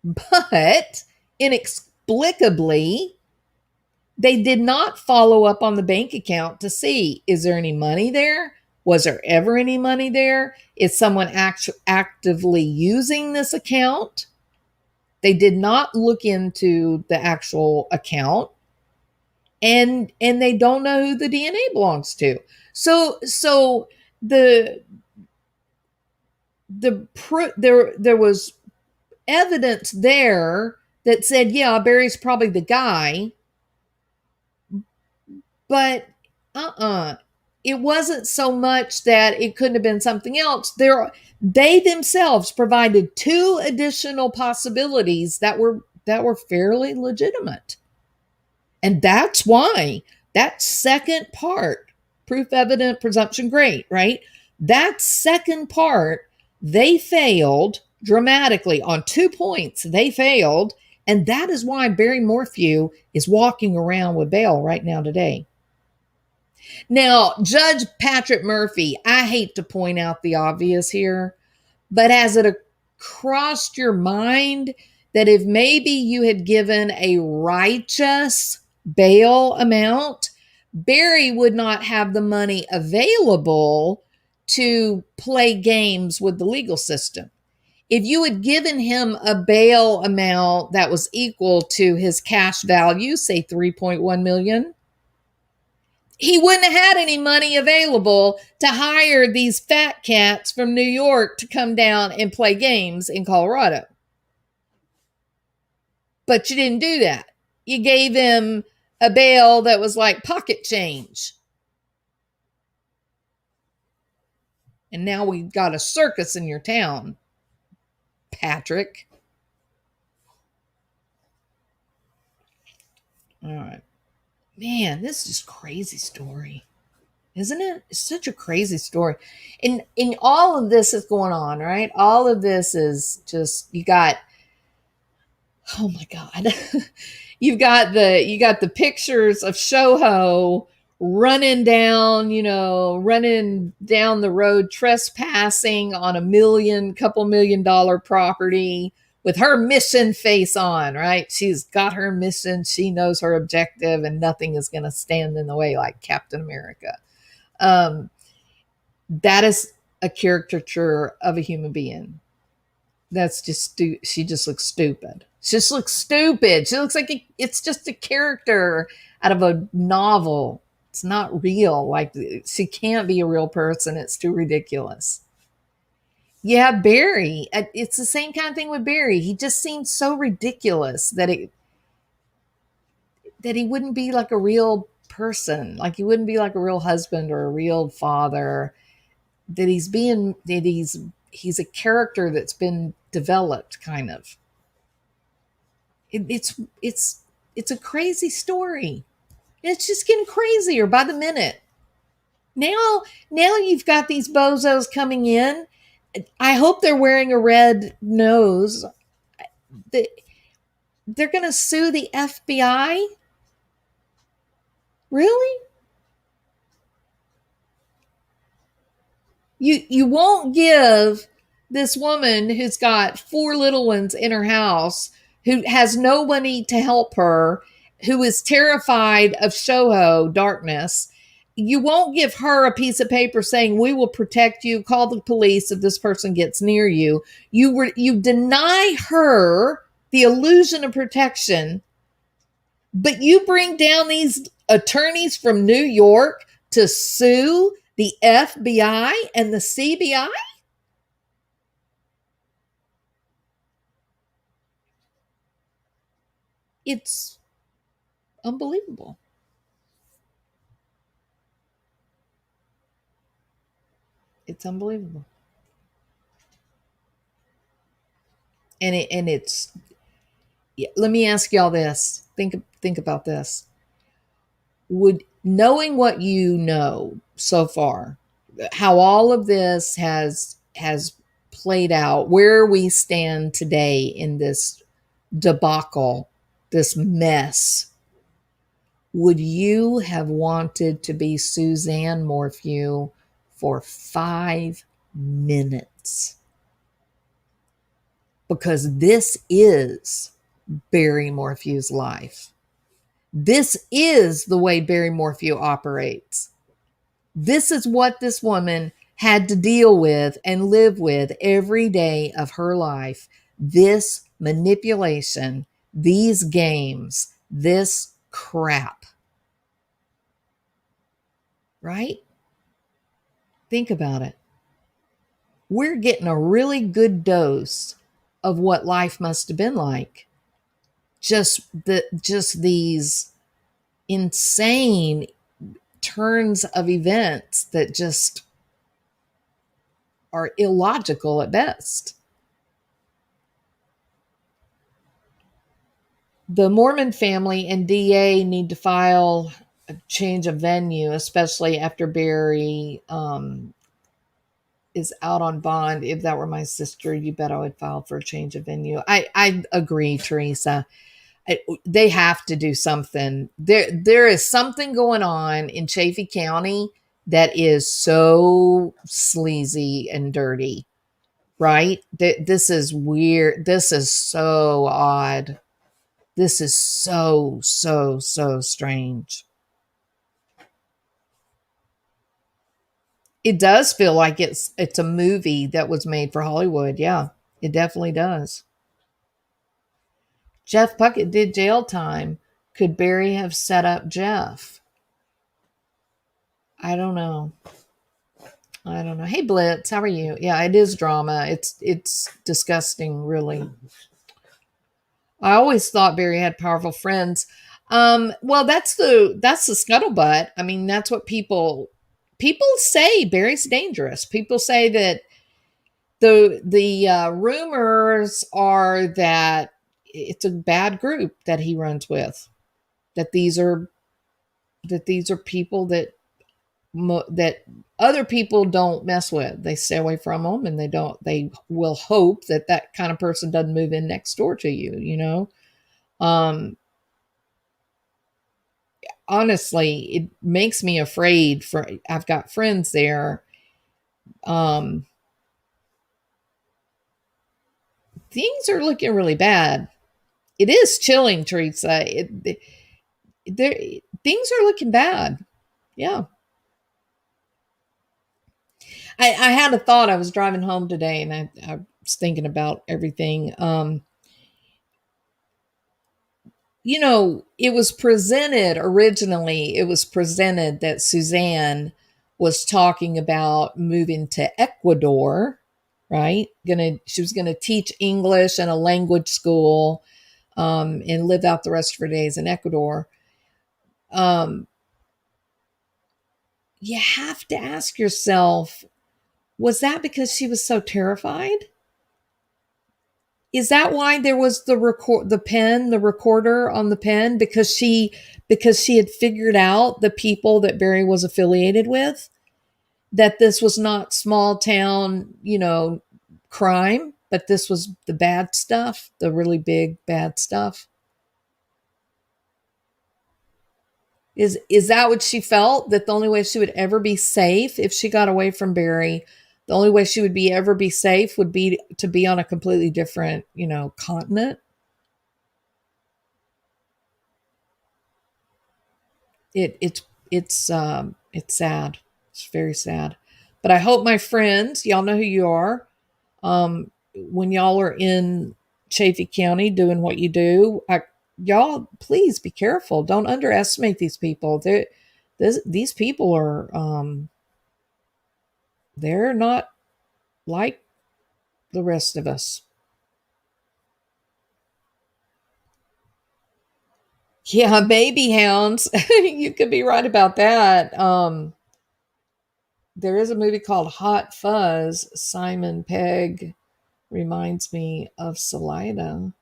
But inexplicably, they did not follow up on the bank account to see, is there any money there? Was there ever any money there? Is someone actively using this account? They did not look into the actual account, and they don't know who the DNA belongs to. So there was evidence there that said, yeah, Barry's probably the guy. But it wasn't so much that it couldn't have been something else. They themselves provided two additional possibilities that were fairly legitimate. And that's why that second part, proof evident, presumption great, right? That second part, they failed dramatically on 2 points. They failed. And that is why Barry Morphew is walking around with bail right now today. Now, Judge Patrick Murphy, I hate to point out the obvious here, but has it crossed your mind that if maybe you had given a righteous bail amount, Barry would not have the money available to play games with the legal system? If you had given him a bail amount that was equal to his cash value, say $3.1 million, he wouldn't have had any money available to hire these fat cats from New York to come down and play games in Colorado. But you didn't do that. You gave him a bail that was like pocket change. And now we've got a circus in your town, Patrick. All right. Man, this is just crazy story, isn't it? It's such a crazy story. And all of this is going on, right? All of this is just, you got, oh my God. you got the pictures of Shoho running down the road, trespassing on couple million dollar property with her mission face on, right? She's got her mission. She knows her objective, and nothing is going to stand in the way, like Captain America. That is a caricature of a human being. That's just, she just looks stupid. She just looks stupid. She looks like it's just a character out of a novel. It's not real. Like, she can't be a real person. It's too ridiculous. Yeah, Barry. It's the same kind of thing with Barry. He just seems so ridiculous that he wouldn't be like a real person. Like, he wouldn't be like a real husband or a real father. He's a character that's been developed, kind of. It's a crazy story. It's just getting crazier by the minute. Now you've got these bozos coming in. I hope they're wearing a red nose. They're going to sue the FBI? Really? You won't give this woman who's got 4 little ones in her house, who has nobody to help her, who is terrified of Shoho darkness, you won't give her a piece of paper saying, we will protect you, call the police if this person gets near you. You deny her the illusion of protection, but you bring down these attorneys from New York to sue the FBI and the CBI? It's unbelievable. It's unbelievable. And it's, let me ask y'all this. Think about this. Knowing what you know so far, how all of this has played out, where we stand today in this debacle, this mess, Would you have wanted to be Suzanne Morphew for 5 minutes? Because this is Barry Morphew's life. This is the way Barry Morphew operates. This is what this woman had to deal with and live with every day of her life. This manipulation, these games, this crap. Right? Think about it. We're getting a really good dose of what life must have been like. Just these insane turns of events that just are illogical at best. The Mormon family and DA need to file a change of venue, especially after Barry is out on bond. If that were my sister, you bet I would file for a change of venue. I agree, Teresa. They have to do something. There is something going on in Chaffee County that is so sleazy and dirty, right? This is weird. This is so odd. This is so strange. It does feel like it's a movie that was made for Hollywood. Yeah, it definitely does. Jeff Puckett did jail time. Could Barry have set up Jeff? I don't know. Hey Blitz, how are you? Yeah, it is drama. It's disgusting, really. I always thought Barry had powerful friends. Well, that's the scuttlebutt. I mean, that's what people say. Barry's dangerous. People say that the rumors are that it's a bad group that he runs with. That these are people that other people don't mess with. They stay away from them, and they will hope that kind of person doesn't move in next door to you, you know? Honestly, it makes me afraid I've got friends there. Things are looking really bad. It is chilling, Teresa. Things are looking bad. Yeah. I had a thought. I was driving home today, and I was thinking about everything. It was presented that Suzanne was talking about moving to Ecuador, right? She was gonna teach English in a language school, and live out the rest of her days in Ecuador. You have to ask yourself, was that because she was so terrified? Is that why there was the recorder on the pen? Because she had figured out the people that Barry was affiliated with, that this was not small town, crime, but this was the bad stuff, the really big bad stuff. Is that what she felt? That the only way she would ever be safe if she got away from Barry, the only way she would ever be safe would be to be on a completely different, continent? It's sad. It's very sad. But I hope my friends, y'all know who you are. When y'all are in Chaffee County doing what you do, y'all please be careful. Don't underestimate these people. These people are they're not like the rest of us. Yeah, baby hounds. You could be right about that. There is a movie called Hot Fuzz. Simon Pegg reminds me of Salida.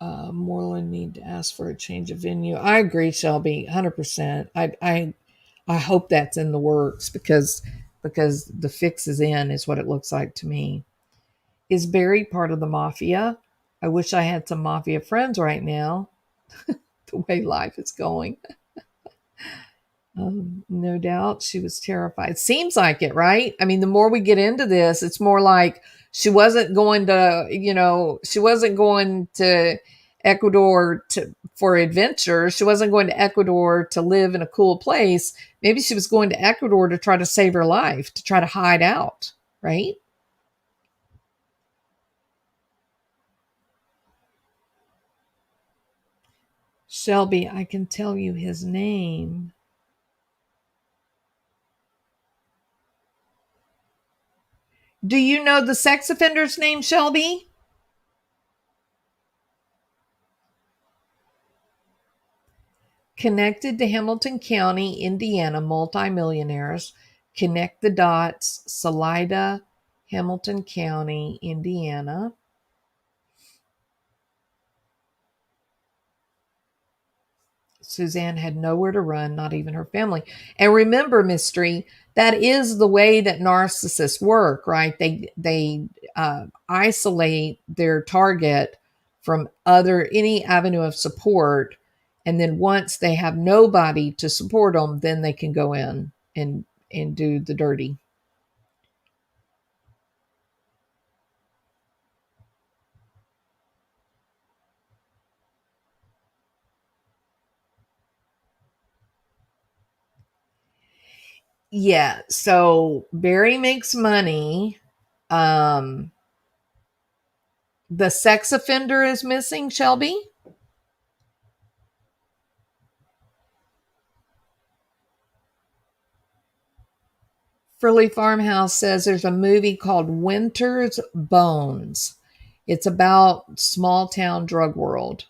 Moreland need to ask for a change of venue. I agree, Shelby, 100%. I hope that's in the works because the fix is in, is what it looks like to me. Is Barry part of the mafia? I wish I had some mafia friends right now, the way life is going. No doubt she was terrified. Seems like it, right? I mean, the more we get into this, it's more like she wasn't going to, she wasn't going to Ecuador for adventure. She wasn't going to Ecuador to live in a cool place. Maybe she was going to Ecuador to try to save her life, to try to hide out, right? Shelby, I can tell you his name. Do you know the sex offender's name, Shelby? Connected to Hamilton County, Indiana, multimillionaires. Connect the dots. Salida, Hamilton County, Indiana. Suzanne had nowhere to run, not even her family. And remember, Mystery, that is the way that narcissists work, right? They isolate their target from any avenue of support, and then once they have nobody to support them, then they can go in and do the dirty. Yeah, so Barry makes money. Um, the sex offender is missing, Shelby. Furley Farmhouse says there's a movie called Winter's Bones. It's about small town drug world.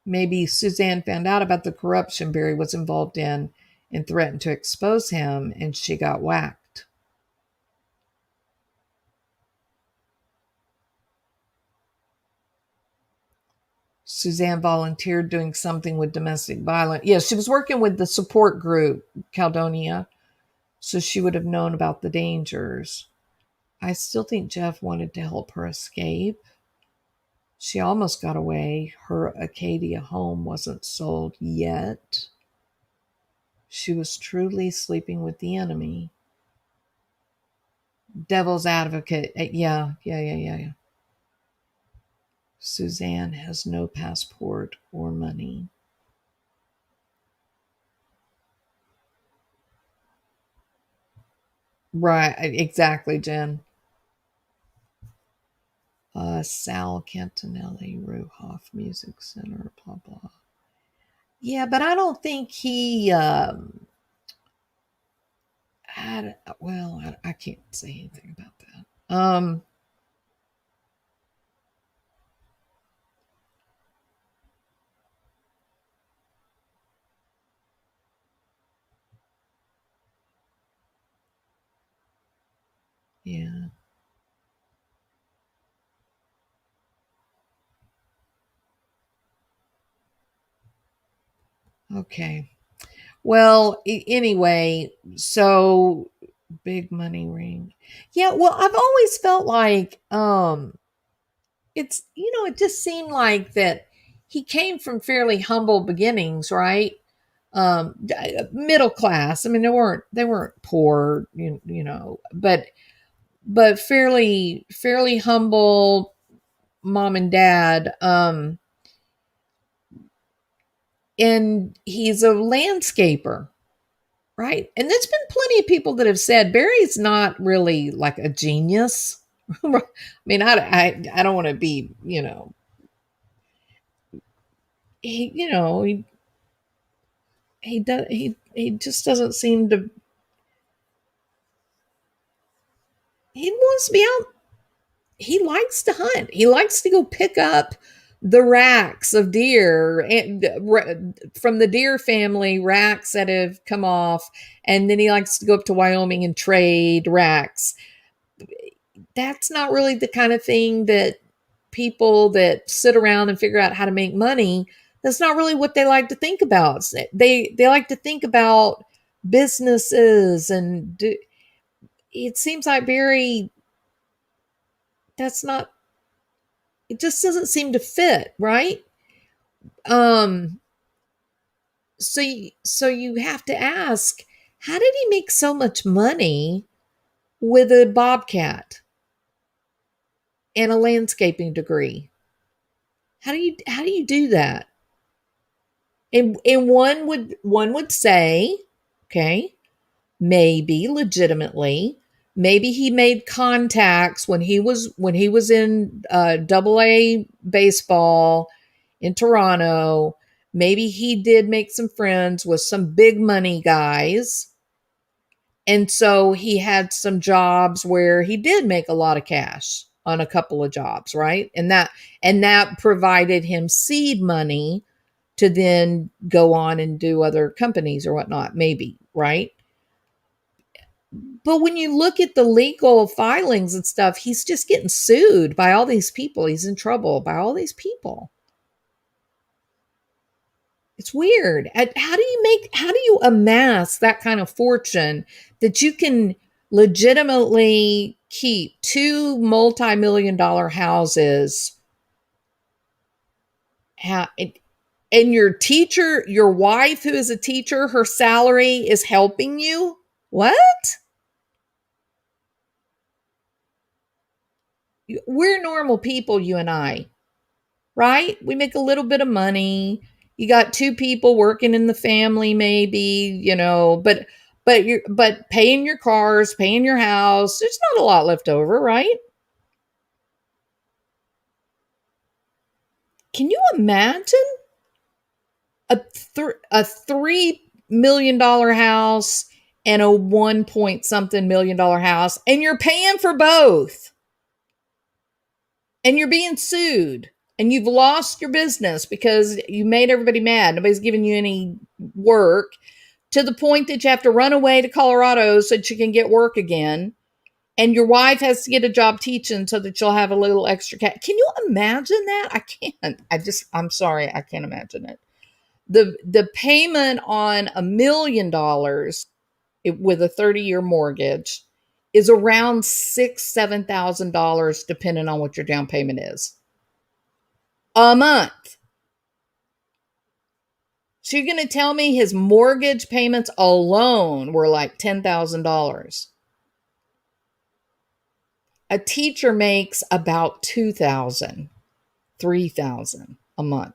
Maybe Suzanne found out about the corruption Barry was involved in and threatened to expose him, and she got whacked. Suzanne volunteered doing something with domestic violence. Yes, she was working with the support group, Caledonia, so she would have known about the dangers. I still think Jeff wanted to help her escape. She almost got away. Her Acadia home wasn't sold yet. She was truly sleeping with the enemy. Devil's advocate. Yeah. Suzanne has no passport or money. Right, exactly, Jen. Sal Cantonelli, Ruhoff Music Center, blah, blah. Yeah, but I don't think he had, well, I can't say anything about that. Yeah. Okay. Well, anyway, so big money ring. Yeah, well, I've always felt like it's it just seemed like that he came from fairly humble beginnings, right? Middle class. I mean, they weren't poor, but fairly humble mom and dad. And he's a landscaper, right? And there's been plenty of people that have said Barry's not really like a genius. I mean, I don't want to be, he just doesn't seem to. He wants to be out. He likes to hunt. He likes to go pick up the racks of deer and from the deer family, racks that have come off, and then he likes to go up to Wyoming and trade racks. That's not really the kind of thing that people that sit around and figure out how to make money, that's not really what they like to think about. They like to think about businesses it seems like that's not, it just doesn't seem to fit, right? Um, so you have to ask, how did he make so much money with a bobcat and a landscaping degree? How do you do that? And one would say, okay, maybe legitimately, maybe he made contacts when he was in double A baseball in Toronto. Maybe he did make some friends with some big money guys. And so he had some jobs where he did make a lot of cash on a couple of jobs, right? And that provided him seed money to then go on and do other companies or whatnot, maybe, right? But when you look at the legal filings and stuff, he's just getting sued by all these people. He's in trouble by all these people. It's weird. How do you amass that kind of fortune that you can legitimately keep two multi-million dollar houses? And your wife, who is a teacher, her salary is helping you? What? We're normal people, you and I, right? We make a little bit of money. You got two people working in the family, maybe, but paying your cars, paying your house, there's not a lot left over, right? Can you imagine a $3 million house and a 1 point something million house, and you're paying for both, and you're being sued, and you've lost your business because you made everybody mad. Nobody's giving you any work, to the point that you have to run away to Colorado so that you can get work again. And your wife has to get a job teaching so that you'll have a little extra cash. Can you imagine that? I can't. I'm sorry. I can't imagine it. The payment on $1 million with a 30-year mortgage is around $7,000, depending on what your down payment is, a month. So you're going to tell me his mortgage payments alone were like $10,000? A teacher makes about $2,000, $3,000 a month.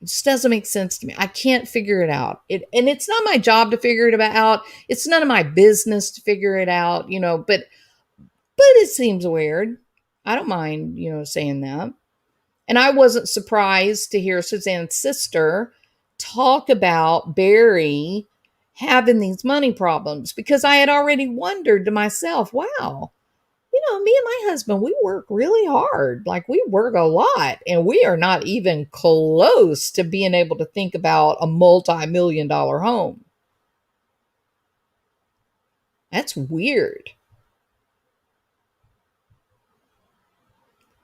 It just doesn't make sense to me. I can't figure it out. And it's not my job to figure it out. It's none of my business to figure it out, but it seems weird. I don't mind, saying that. And I wasn't surprised to hear Suzanne's sister talk about Barry having these money problems, because I had already wondered to myself, wow, me and my husband, we work really hard. Like, we work a lot, and we are not even close to being able to think about a multi-million dollar home. That's weird.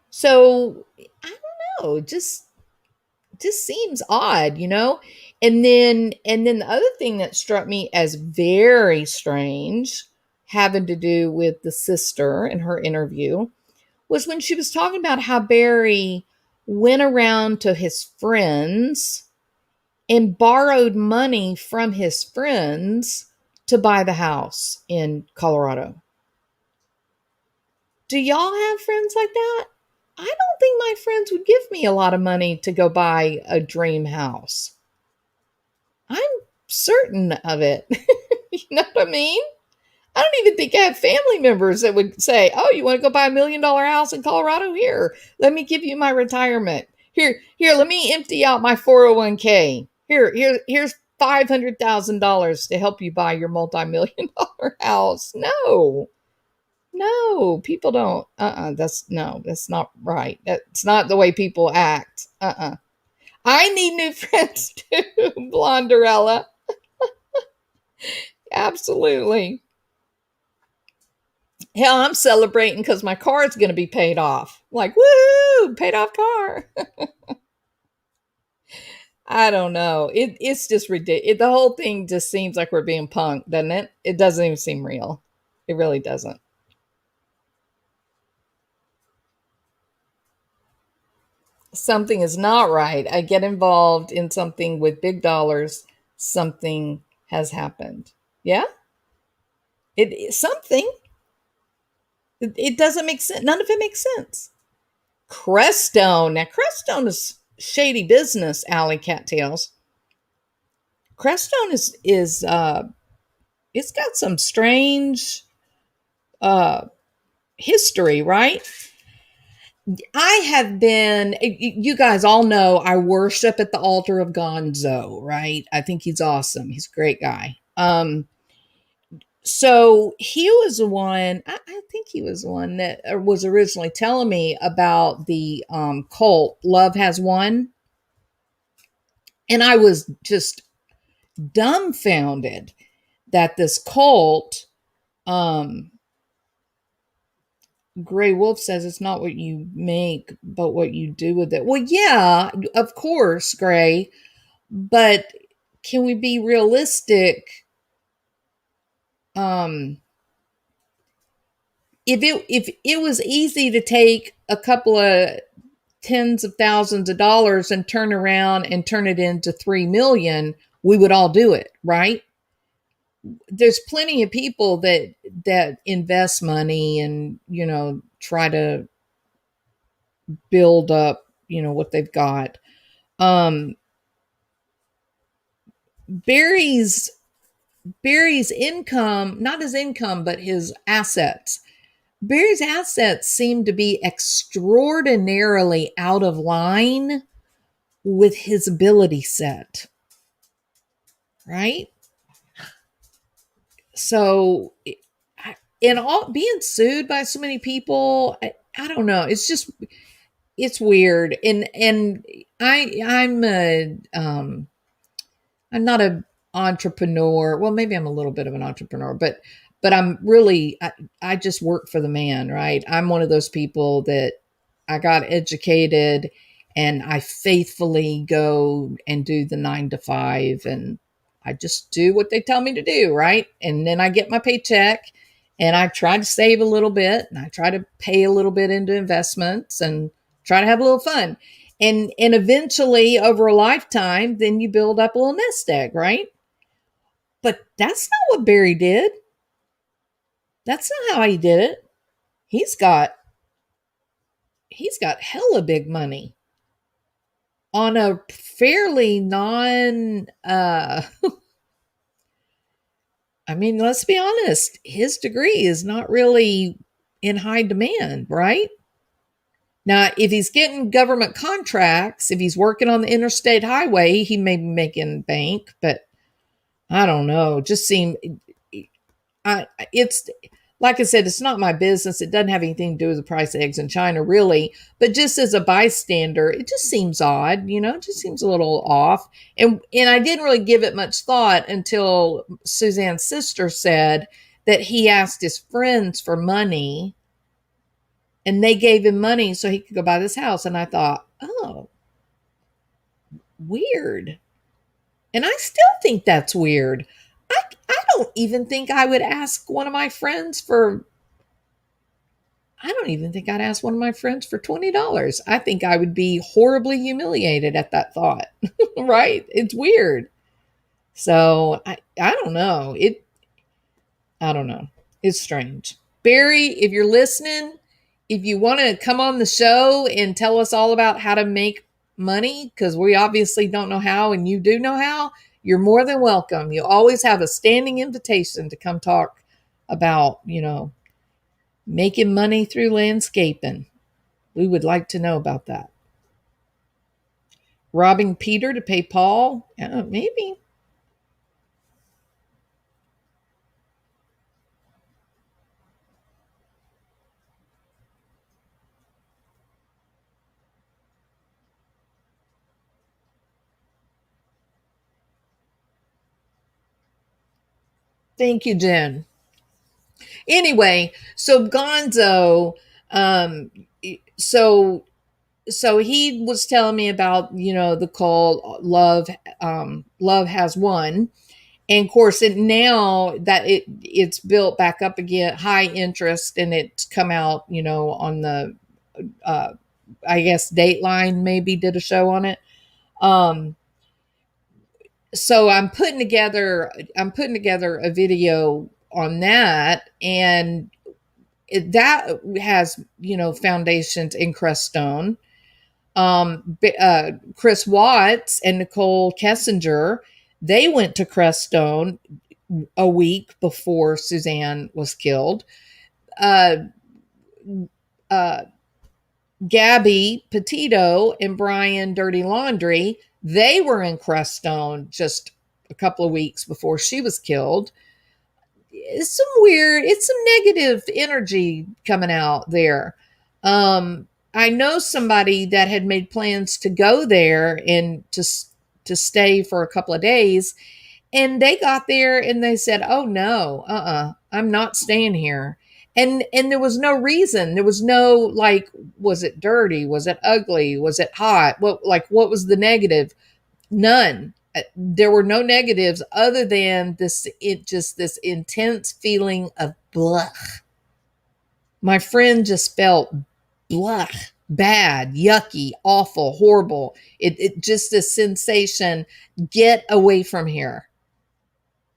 So I don't know, just seems odd, And then the other thing that struck me as very strange, having to do with the sister and her interview, was when she was talking about how Barry went around to his friends and borrowed money from his friends to buy the house in Colorado. Do y'all have friends like that? I don't think my friends would give me a lot of money to go buy a dream house. I'm certain of it. You know what I mean? I don't even think I have family members that would say, "Oh, you want to go buy $1 million house in Colorado? Here, let me give you my retirement. Here, let me empty out my 401k. Here's $500,000 to help you buy your multi-million dollar house." No, people don't. That's not right. That's not the way people act. I need new friends too, Blonderella. Absolutely. Hell, I'm celebrating because my car is going to be paid off. Like, woo, paid off car. I don't know. It's just ridiculous. The whole thing just seems like we're being punked, doesn't it? It doesn't even seem real. It really doesn't. Something is not right. I get involved in something with big dollars. Something has happened. Yeah, something. It doesn't make sense. None of it makes sense. Crestone. Now, Crestone is shady business. Alley cattails. Crestone is it's got some strange uh history, right? I have been, you guys all know I worship at the altar of Gonzo, right? I think he's awesome. He's a great guy. So he was the one, I think he was the one that was originally telling me about the cult, Love Has Won. And I was just dumbfounded that this cult, um, Gray Wolf says it's not what you make, but what you do with it. Well, yeah, of course, Gray, but can we be realistic? Um, if it was easy to take a couple of tens of thousands of dollars and turn around and turn it into 3 million, we would all do it, right? There's plenty of people that invest money and try to build up what they've got. um barry's Barry's income, not his income but his assets, Barry's assets seem to be extraordinarily out of line with his ability set, right? So, and all being sued by so many people, I don't know. It's just it's weird, and I'm not a entrepreneur. Well, maybe I'm a little bit of an entrepreneur, but I'm really I just work for the man, right? I'm one of those people that I got educated and I faithfully go and do the 9 to 5 and I just do what they tell me to do, right? And then I get my paycheck and I try to save a little bit and I try to pay a little bit into investments and try to have a little fun. And eventually over a lifetime, then you build up a little nest egg, right? But that's not what Barry did. That's not how he did it. He's got he's got hella big money on a fairly non I mean, let's be honest, his degree is not really in high demand, right? Now, if he's getting government contracts, if he's working on the interstate highway, he may be making bank, but I don't know. Just seem it's like I said, it's not my business. It doesn't have anything to do with the price of eggs in China, really. But just as a bystander, it just seems odd. It just seems a little off. And I didn't really give it much thought until Suzanne's sister said that he asked his friends for money, and they gave him money so he could go buy this house. And I thought, oh, weird. And I still think that's weird. I don't even think I would ask one of my friends for I don't even think I'd ask one of my friends for $20. I think I would be horribly humiliated at that thought. Right? It's weird. So I don't know. I don't know. It's strange. Barry, if you're listening, if you want to come on the show and tell us all about how to make money, because we obviously don't know how and you do know how, you're more than welcome. You always have a standing invitation to come talk about, making money through landscaping. We would like to know about that. Robbing Peter to pay Paul? Maybe. Thank you, Jen. Anyway, so Gonzo, um, so he was telling me about, the call love, love has won. And of course, now that it's built back up again, high interest, and it's come out, on the, uh, I guess Dateline maybe did a show on it. Um, so I'm putting together a video on that, and that has, foundations in Crestone. Chris Watts and Nicole Kessinger, they went to Crestone a week before Suzanne was killed. Uh, uh, Gabby Petito and Brian Dirty Laundry, they were in Crestone just a couple of weeks before she was killed. It's some negative energy coming out there. I know somebody that had made plans to go there and to stay for a couple of days, and they got there and they said, "Oh no, I'm not staying here." And there was no reason. There was no, like, was it dirty? Was it ugly? Was it hot? What was the negative? None. There were no negatives other than this intense feeling of blah. My friend just felt blah, bad, yucky, awful, horrible. It just this sensation, get away from here.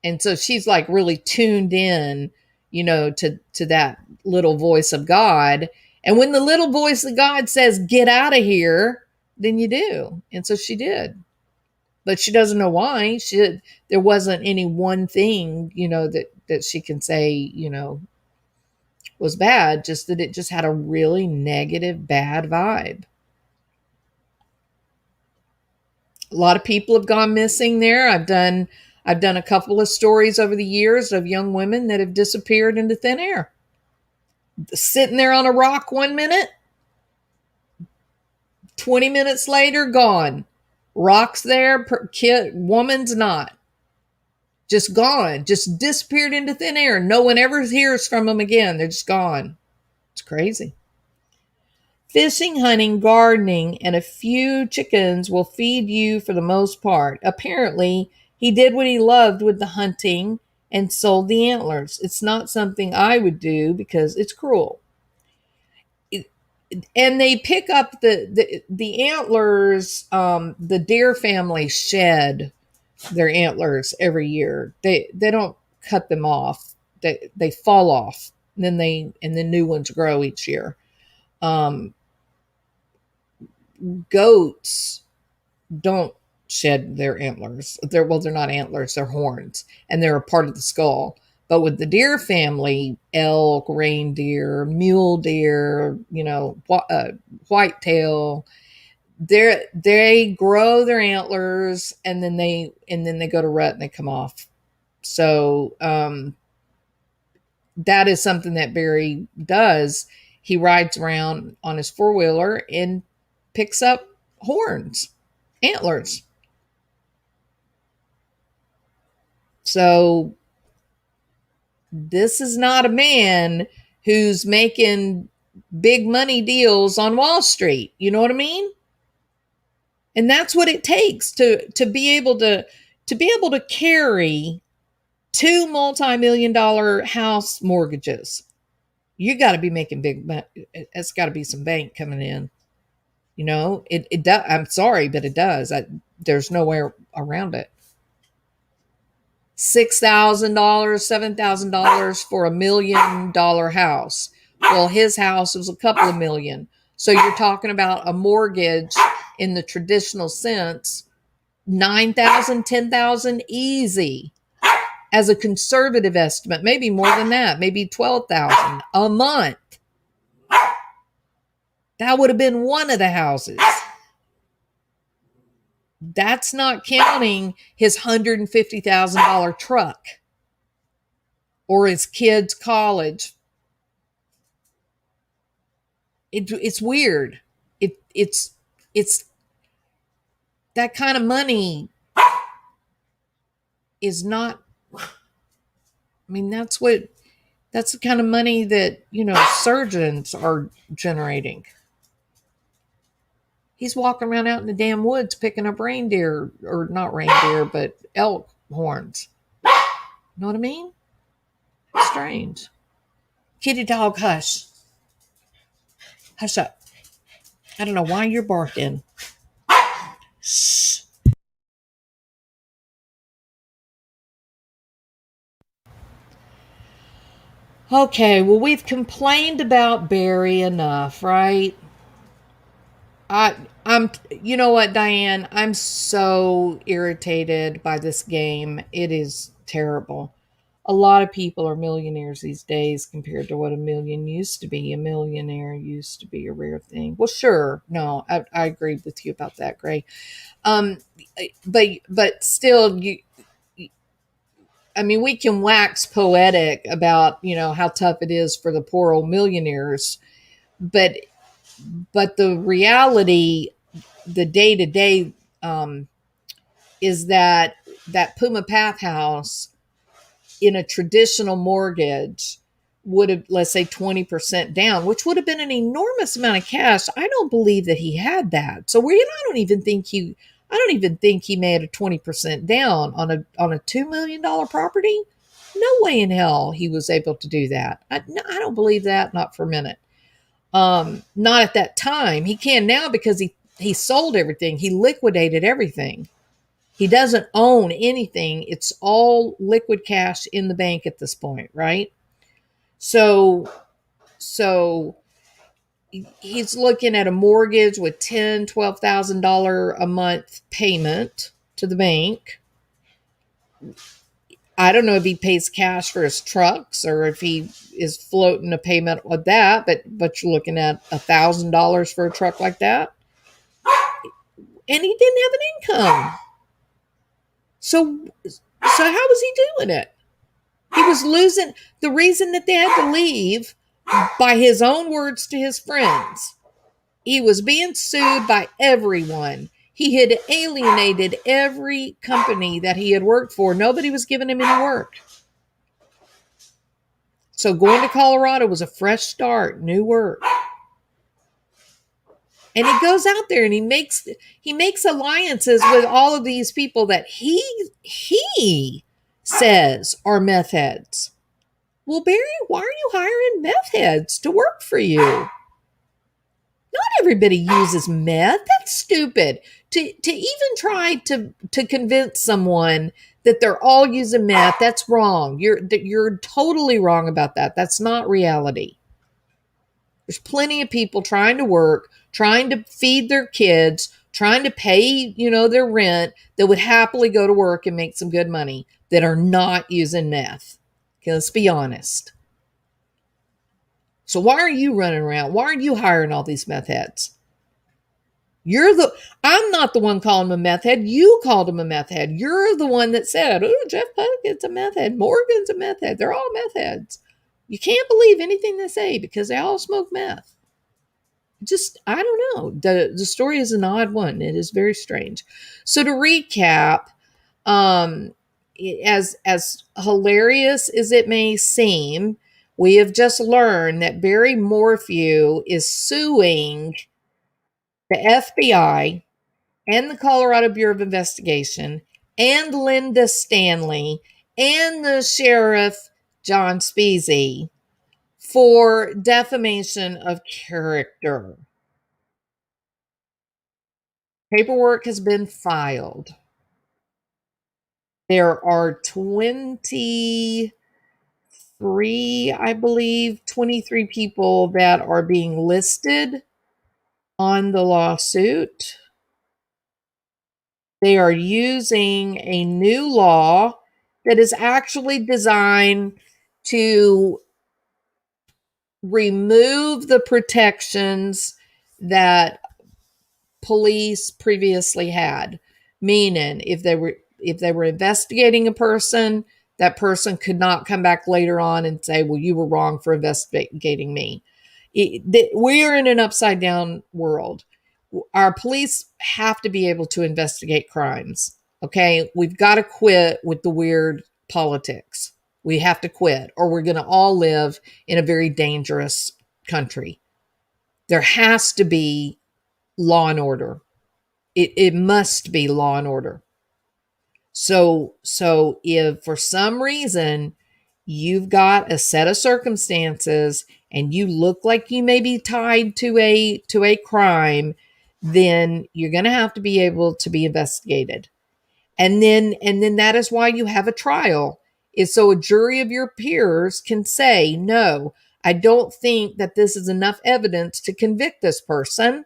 And so she's like really tuned in, to that little voice of God. And when the little voice of God says, get out of here, then you do. And so she did. But she doesn't know why. There wasn't any one thing, that she can say, was bad, just that it just had a really negative, bad vibe. A lot of people have gone missing there. I've done a couple of stories over the years of young women that have disappeared into thin air. Sitting there on a rock 1 minute, 20 minutes later, gone. Rock's there, woman's not. Just gone, just disappeared into thin air. No one ever hears from them again. They're just gone. It's crazy. Fishing, hunting, gardening, and a few chickens will feed you for the most part. Apparently, he did what he loved with the hunting and sold the antlers. It's not something I would do because it's cruel. And they pick up the antlers. The deer family shed their antlers every year. They don't cut them off. They fall off. And then new ones grow each year. Goats don't shed their antlers. They're not antlers, they're horns, and they're a part of the skull. But with the deer family, elk, reindeer, mule deer, whitetail, they grow their antlers and then they go to rut and they come off. So that is something that Barry does. He rides around on his four-wheeler and picks up horns, antlers. So this is not a man who's making big money deals on Wall Street. You know what I mean? And that's what it takes to be able to carry two multi-million-dollar house mortgages. You got to be making big money. It's got to be some bank coming in. It does. I'm sorry, but it does. There's nowhere around it. $6,000, $7,000 for $1 million house. Well, his house was a couple of million. So you're talking about a mortgage in the traditional sense, 9,000, 10,000 easy. As a conservative estimate, maybe more than that, maybe 12,000 a month. That would have been one of the houses. That's not counting his $150,000 truck or his kids' college. It's weird. It's that kind of money is not. I mean, that's what That's the kind of money that, surgeons are generating. He's walking around out in the damn woods picking up reindeer, or not reindeer, but elk horns. You know what I mean? Strange. Kitty dog, hush. Hush up. I don't know why you're barking. Shh. Okay, well, we've complained about Barry enough, right? I'm you know what, Diane? I'm so irritated by this game. It is terrible. A lot of people are millionaires these days compared to what a million used to be. A millionaire used to be a rare thing. Well, sure. No, I agree with you about that, Gray. Um, but still, I mean, we can wax poetic about, how tough it is for the poor old millionaires, but the reality, the day to day, is that Puma Path house in a traditional mortgage would have, let's say, 20% down, which would have been an enormous amount of cash. I don't believe that he had that. So I don't even think he made a 20% down on a $2 million property. No way in hell he was able to do that. I don't believe that, not for a minute. Not at that time. He can now because he sold everything. He liquidated everything. He doesn't own anything. It's all liquid cash in the bank at this point, right? So he's looking at a mortgage with $12,000 a month payment to the bank. I don't know if he pays cash for his trucks or if he is floating a payment with that, but you're looking at $1,000 for a truck like that. And he didn't have an income. So how was he doing it? He was losing. The reason that they had to leave, by his own words to his friends, he was being sued by everyone. He had alienated every company that he had worked for. Nobody was giving him any work. So going to Colorado was a fresh start, new work. And he goes out there and he makes alliances with all of these people that he says are meth heads. Well, Barry, why are you hiring meth heads to work for you? Not everybody uses meth. That's stupid. To even try to convince someone that they're all using meth, that's wrong. You're totally wrong about that. That's not reality. There's plenty of people trying to work, trying to feed their kids, trying to pay, their rent, that would happily go to work and make some good money, that are not using meth. Okay, let's be honest. So why are you running around? Why are you hiring all these meth heads? I'm not the one calling him a meth head. You called him a meth head. You're the one that said, oh, Jeff Puggett's a meth head. Morgan's a meth head. They're all meth heads. You can't believe anything they say because they all smoke meth. Just, I don't know. The story is an odd one. It is very strange. So to recap, as hilarious as it may seem, we have just learned that Barry Morphew is suing the FBI and the Colorado Bureau of Investigation and Linda Stanley and the sheriff, John Speasy, for defamation of character. Paperwork has been filed. There are 23, I believe, 23 people that are being listed on the lawsuit. They are using a new law that is actually designed to remove the protections that police previously had. Meaning, if they were investigating a person, that person could not come back later on and say, well, you were wrong for investigating me. We are in an upside down world. Our police have to be able to investigate crimes. Okay. We've got to quit with the weird politics. We have to quit, or we're going to all live in a very dangerous country. There has to be law and order. It must be law and order. So if for some reason you've got a set of circumstances and you look like you may be tied to a crime, then you're going to have to be able to be investigated. And then that is why you have a trial, is so a jury of your peers can say, no, I don't think that this is enough evidence to convict this person.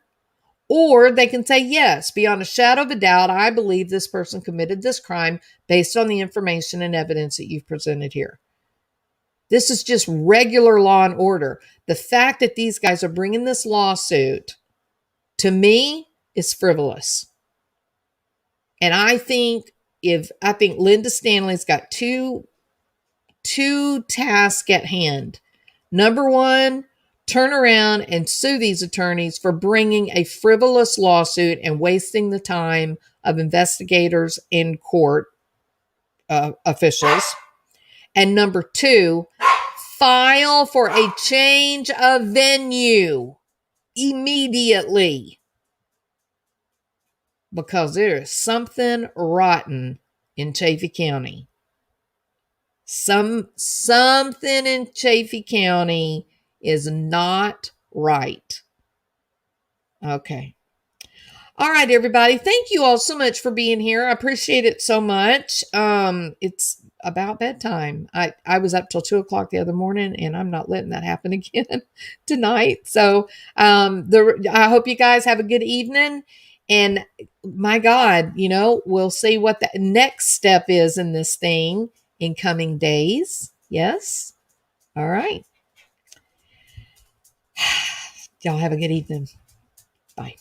Or they can say, yes, beyond a shadow of a doubt, I believe this person committed this crime based on the information and evidence that you've presented here. This is just regular law and order. The fact that these guys are bringing this lawsuit, to me, is frivolous. And I think Linda Stanley's got two tasks at hand. Number one, turn around and sue these attorneys for bringing a frivolous lawsuit and wasting the time of investigators and court officials. And number two, file for a change of venue immediately, because there is something rotten in Chaffee County. Something in Chaffee County is not right. Okay. All right, everybody. Thank you all so much for being here. I appreciate it so much. It's about bedtime. I was up till 2:00 the other morning, and I'm not letting that happen again tonight. So I hope you guys have a good evening. And my God, we'll see what the next step is in this thing in coming days. Yes. All right. Y'all have a good evening. Bye.